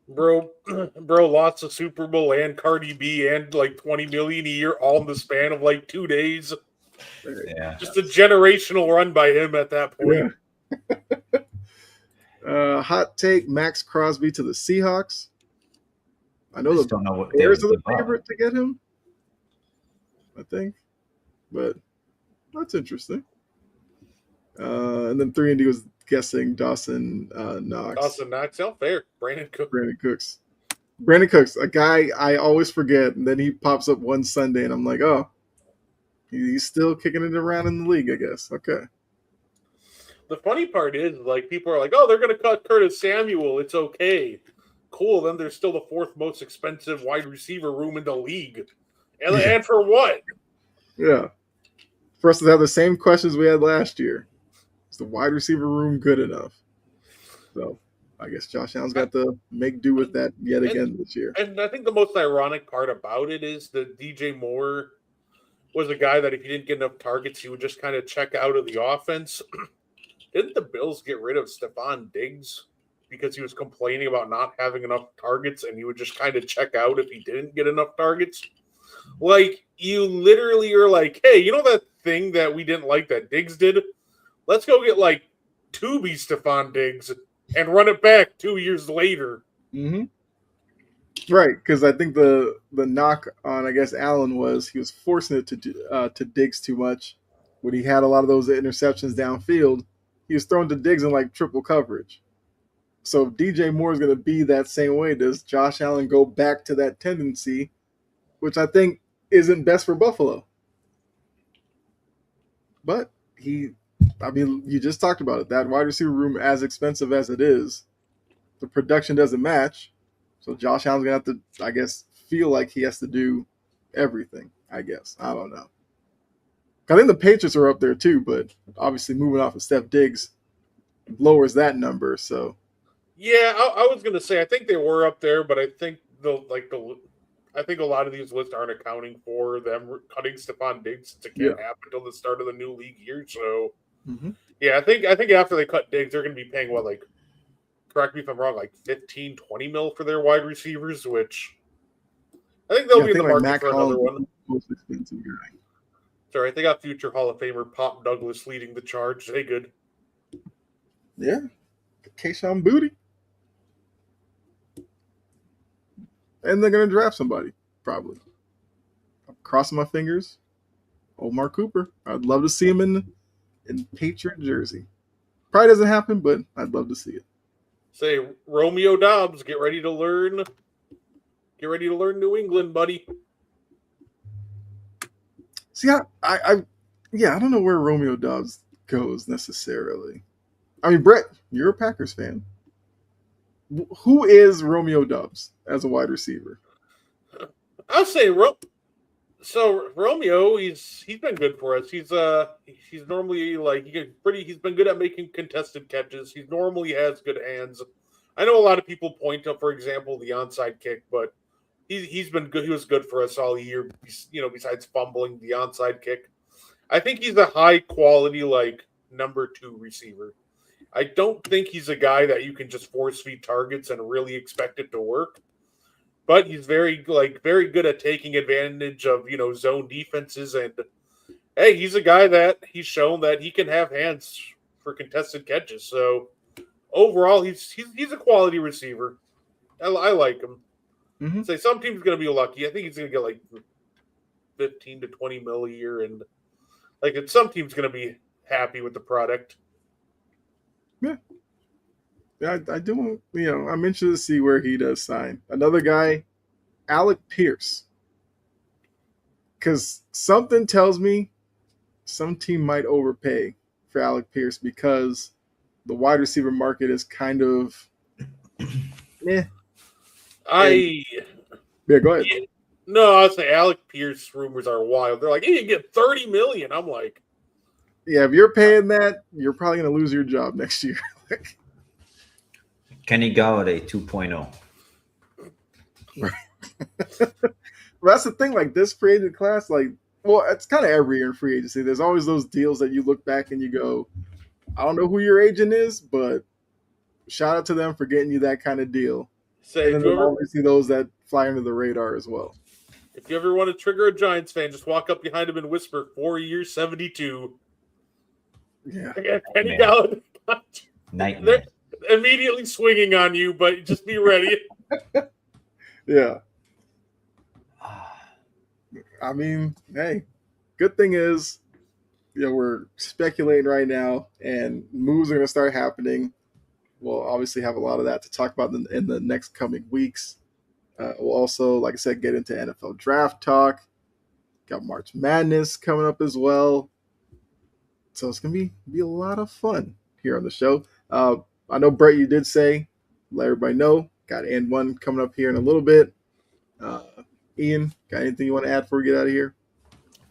Bro, lots of Super Bowl and Cardi B and like $20 million a year all in the span of like 2 days. Yeah, just a generational run by him at that point. Yeah. Hot take: Max Crosby to the Seahawks. I know the Bears are the favorite to get him, I think, but that's interesting. And then 3&D was guessing Dawson Knox. Dawson Knox, fair. Brandon Cooks, a guy I always forget, and then he pops up one Sunday, and I'm like, oh, he's still kicking it around in the league, I guess. Okay. The funny part is, like, people are like, oh, they're going to cut Curtis Samuel. It's okay. Cool. Then there's still the fourth most expensive wide receiver room in the league. And for what? Yeah. For us to have the same questions we had last year. Is the wide receiver room good enough? So I guess Josh Allen's got to make do with that yet again this year. And I think the most ironic part about it is that DJ Moore was a guy that if he didn't get enough targets, he would just kind of check out of the offense. Didn't the Bills get rid of Stephon Diggs because he was complaining about not having enough targets, and he would just kind of check out if he didn't get enough targets? Like, you literally are like, hey, you know that thing that we didn't like that Diggs did? Let's go get like Tubi Stephon Diggs and run it back 2 years later. Mm-hmm. Right, because I think the knock on, I guess, Allen was he was forcing it to Diggs too much. When he had a lot of those interceptions downfield, he was throwing to Diggs in like triple coverage. So if DJ Moore is going to be that same way, does Josh Allen go back to that tendency, which I think isn't best for Buffalo? But you just talked about it. That wide receiver room, as expensive as it is, the production doesn't match. So Josh Allen's going to have to, I guess, feel like he has to do everything, I guess. I don't know. I think the Patriots are up there too, but obviously moving off of Steph Diggs lowers that number. So, yeah, I was going to say I think they were up there, but I think I think a lot of these lists aren't accounting for them cutting Stephon Diggs since it can't happen until the start of the new league year. So, yeah, I think after they cut Diggs, they're going to be paying correct me if I'm wrong, like 15, 20 mil for their wide receivers, which I think they'll be in the market for another one. Most expensive guy. Sorry, they got future Hall of Famer Pop Douglas leading the charge. They good. Yeah. Keyshawn Booty. And they're going to draft somebody, probably. I'm crossing my fingers. Omar Cooper. I'd love to see him in Patriot jersey. Probably doesn't happen, but I'd love to see it. Say, Romeo Dobbs, get ready to learn. Get ready to learn New England, buddy. See, I don't know where Romeo Dobbs goes necessarily. I mean, Brett, you're a Packers fan. Who is Romeo Dobbs as a wide receiver? I'll say Romeo, he's been good for us. He's normally he's been good at making contested catches. He normally has good hands. I know a lot of people point to, for example, the onside kick, but he's been good. He was good for us all year. Besides fumbling the onside kick, I think he's a high quality number 2 receiver. I don't think he's a guy that you can just force feed targets and really expect it to work. but he's very good at taking advantage of zone defenses, and hey, he's a guy that he's shown that he can have hands for contested catches. So overall, he's a quality receiver. I like him. Mm-hmm. Say some team's going to be lucky. I think he's going to get like 15 to 20 mil a year, and some team's going to be happy with the product. Yeah. Yeah, I do. I'm interested to see where he does sign. Another guy, Alec Pierce. Because something tells me some team might overpay for Alec Pierce because the wide receiver market is kind of Yeah, go ahead. No, I'll say Alec Pierce rumors are wild. They're like, hey, you get $30 million. I'm like, yeah, if you're paying that, you're probably going to lose your job next year. Kenny Galladay 2.0. Right. That's the thing. Like this free agent class, it's kind of every year in free agency. There's always those deals that you look back and you go, I don't know who your agent is, but shout out to them for getting you that kind of deal. And then there's obviously those that fly under the radar as well. If you ever want to trigger a Giants fan, just walk up behind him and whisper 4 years, 72. Yeah. Kenny Galladay. Nightmare. They're immediately swinging on you, but just be ready. Yeah. I mean, hey, good thing is, we're speculating right now, and moves are going to start happening. We'll obviously have a lot of that to talk about in the next coming weeks. We'll also, like I said, get into NFL draft talk. Got March Madness coming up as well. So it's going to be a lot of fun here on the show. I know, Brett, you did say, let everybody know, got and one coming up here in a little bit. Ian, got anything you want to add before we get out of here?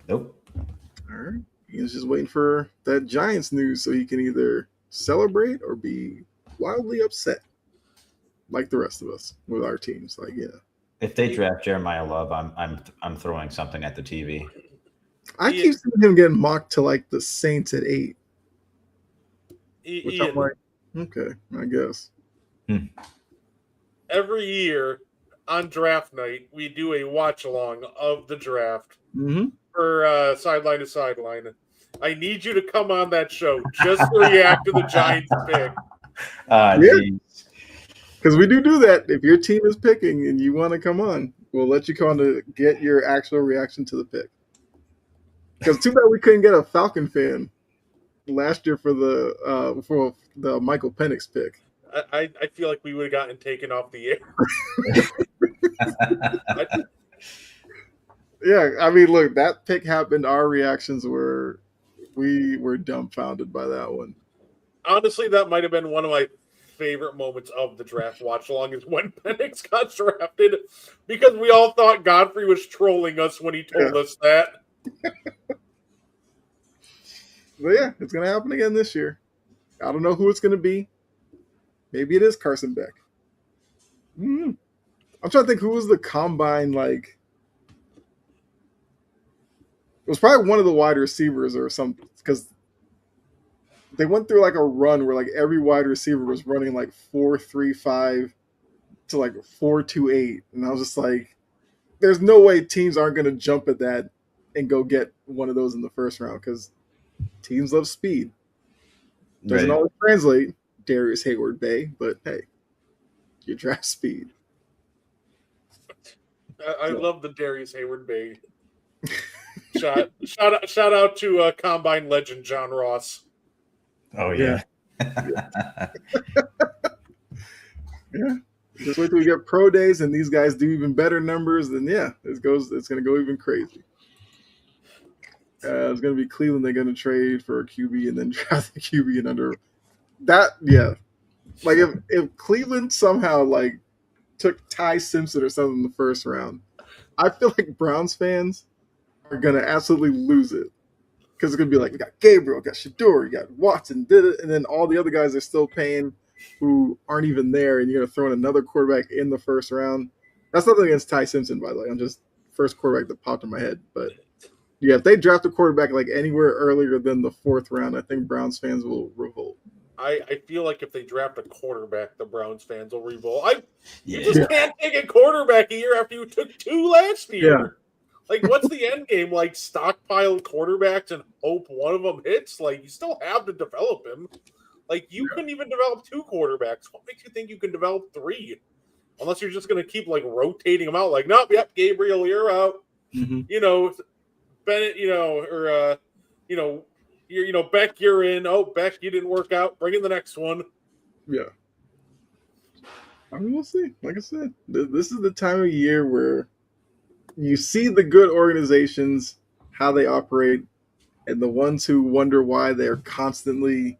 Nope. All right. Ian's just waiting for that Giants news so he can either celebrate or be wildly upset, like the rest of us with our teams. If they draft Jeremiah Love, I'm throwing something at the TV. I keep seeing him getting mocked to the Saints at 8. Which I'm like, okay, I guess. Every year on draft night, we do a watch along of the draft for sideline to sideline. I need you to come on that show just to react to the Giants pick. Because we do that. If your team is picking and you want to come on, we'll let you come on to get your actual reaction to the pick. Because too bad we couldn't get a Falcon fan last year for the Michael Penix pick. I feel like we would have gotten taken off the air. Yeah, I mean, look, that pick happened. Our reactions were, we were dumbfounded by that one. Honestly, that might have been one of my favorite moments of the draft watch along is when Penix got drafted, because we all thought Godfrey was trolling us when he told us that. But yeah, it's going to happen again this year. I don't know who it's going to be. Maybe it is Carson Beck. I'm trying to think who was the combine, it was probably one of the wide receivers or something, because they went through a run where every wide receiver was running 4.35 to 4.28, and I was just like, there's no way teams aren't going to jump at that and go get one of those in the first round, because teams love speed. Doesn't always translate, Darius Hayward Bay, but hey, you draft speed. I love the Darius Hayward Bay. Shout out to combine legend John Ross. Oh yeah. Yeah. Just wait till we get pro days and these guys do even better numbers. Then it's going to go even crazy. It's going to be Cleveland. They're going to trade for a QB and then draft the QB and under that. Yeah. If Cleveland somehow took Ty Simpson or something in the first round, I feel like Browns fans are going to absolutely lose it. Because it's going to be we got Gabriel, got Shador, you got Watson, did it, and then all the other guys are still paying who aren't even there, and you're going to throw in another quarterback in the first round. That's nothing against Ty Simpson, by the way. I'm just first quarterback that popped in my head. But, yeah, if they draft a quarterback anywhere earlier than the fourth round, I think Browns fans will revolt. I feel like if they draft a quarterback, the Browns fans will revolt. You Yeah. just can't take a quarterback a year after you took 2 last year. Yeah. Like, what's the end game? Like, stockpile quarterbacks and hope one of them hits? Like, you still have to develop him. Like, you couldn't even develop 2 quarterbacks. What makes you think you can develop 3? Unless you're just going to keep, like, rotating them out. Like, nope, yep, Gabriel, you're out. Mm-hmm. You know, Bennett, or, Beck, you're in. Oh, Beck, you didn't work out. Bring in the next one. Yeah. I mean, we'll see. Like I said, this is the time of year where you see the good organizations, how they operate, and the ones who wonder why they're constantly,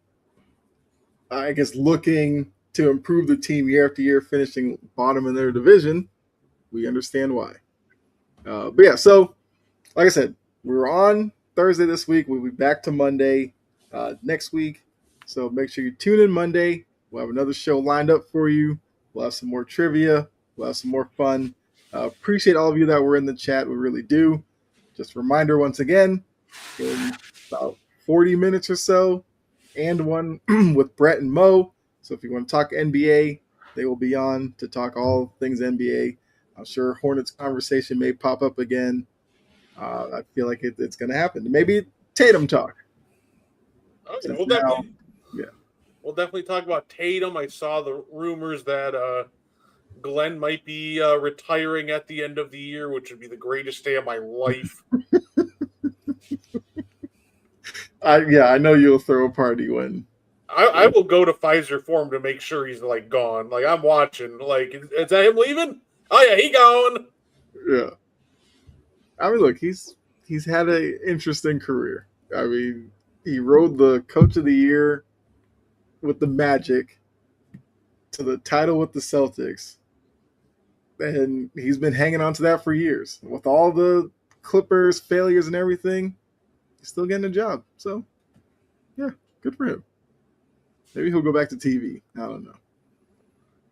I guess, looking to improve the team year after year, finishing bottom in their division. We understand why. But yeah, so like I said, we're on Thursday this week. We'll be back to Monday next week. So make sure you tune in Monday. We'll have another show lined up for you. We'll have some more trivia. We'll have some more fun. Appreciate all of you that were in the chat. We really do. Just a reminder once again, in about 40 minutes or so, and one with Brett and Mo. So if you want to talk NBA, they will be on to talk all things NBA. I'm sure Hornets conversation may pop up again. I feel like it's going to happen. Maybe Tatum talk. Okay, we'll definitely talk about Tatum. I saw the rumors that Glenn might be retiring at the end of the year, which would be the greatest day of my life. I know you'll throw a party when. I will go to Pfizer Forum to make sure he's like gone. Like, I'm watching. Like, is that him leaving? Oh yeah, he gone. Yeah. I mean, look, he's had an interesting career. I mean, he rode the Coach of the Year with the Magic to the title with the Celtics, and he's been hanging on to that for years. With all the Clippers failures and everything, he's still getting a job. So, yeah, good for him. Maybe he'll go back to TV. I don't know.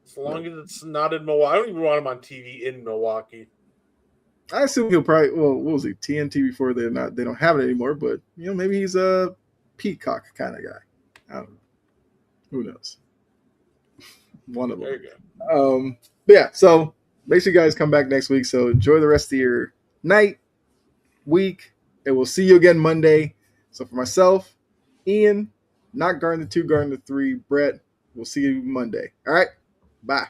As long as it's not in Milwaukee. I don't even want him on TV in Milwaukee. I assume he'll probably, what was he, TNT before they don't have it anymore, but maybe he's a Peacock kind of guy. I don't know. Who knows? One of them. There you go. But yeah, so make sure you guys come back next week. So enjoy the rest of your night, week, and we'll see you again Monday. So for myself, Ian, not guarding the 2, guarding the 3, Brett, we'll see you Monday. All right? Bye.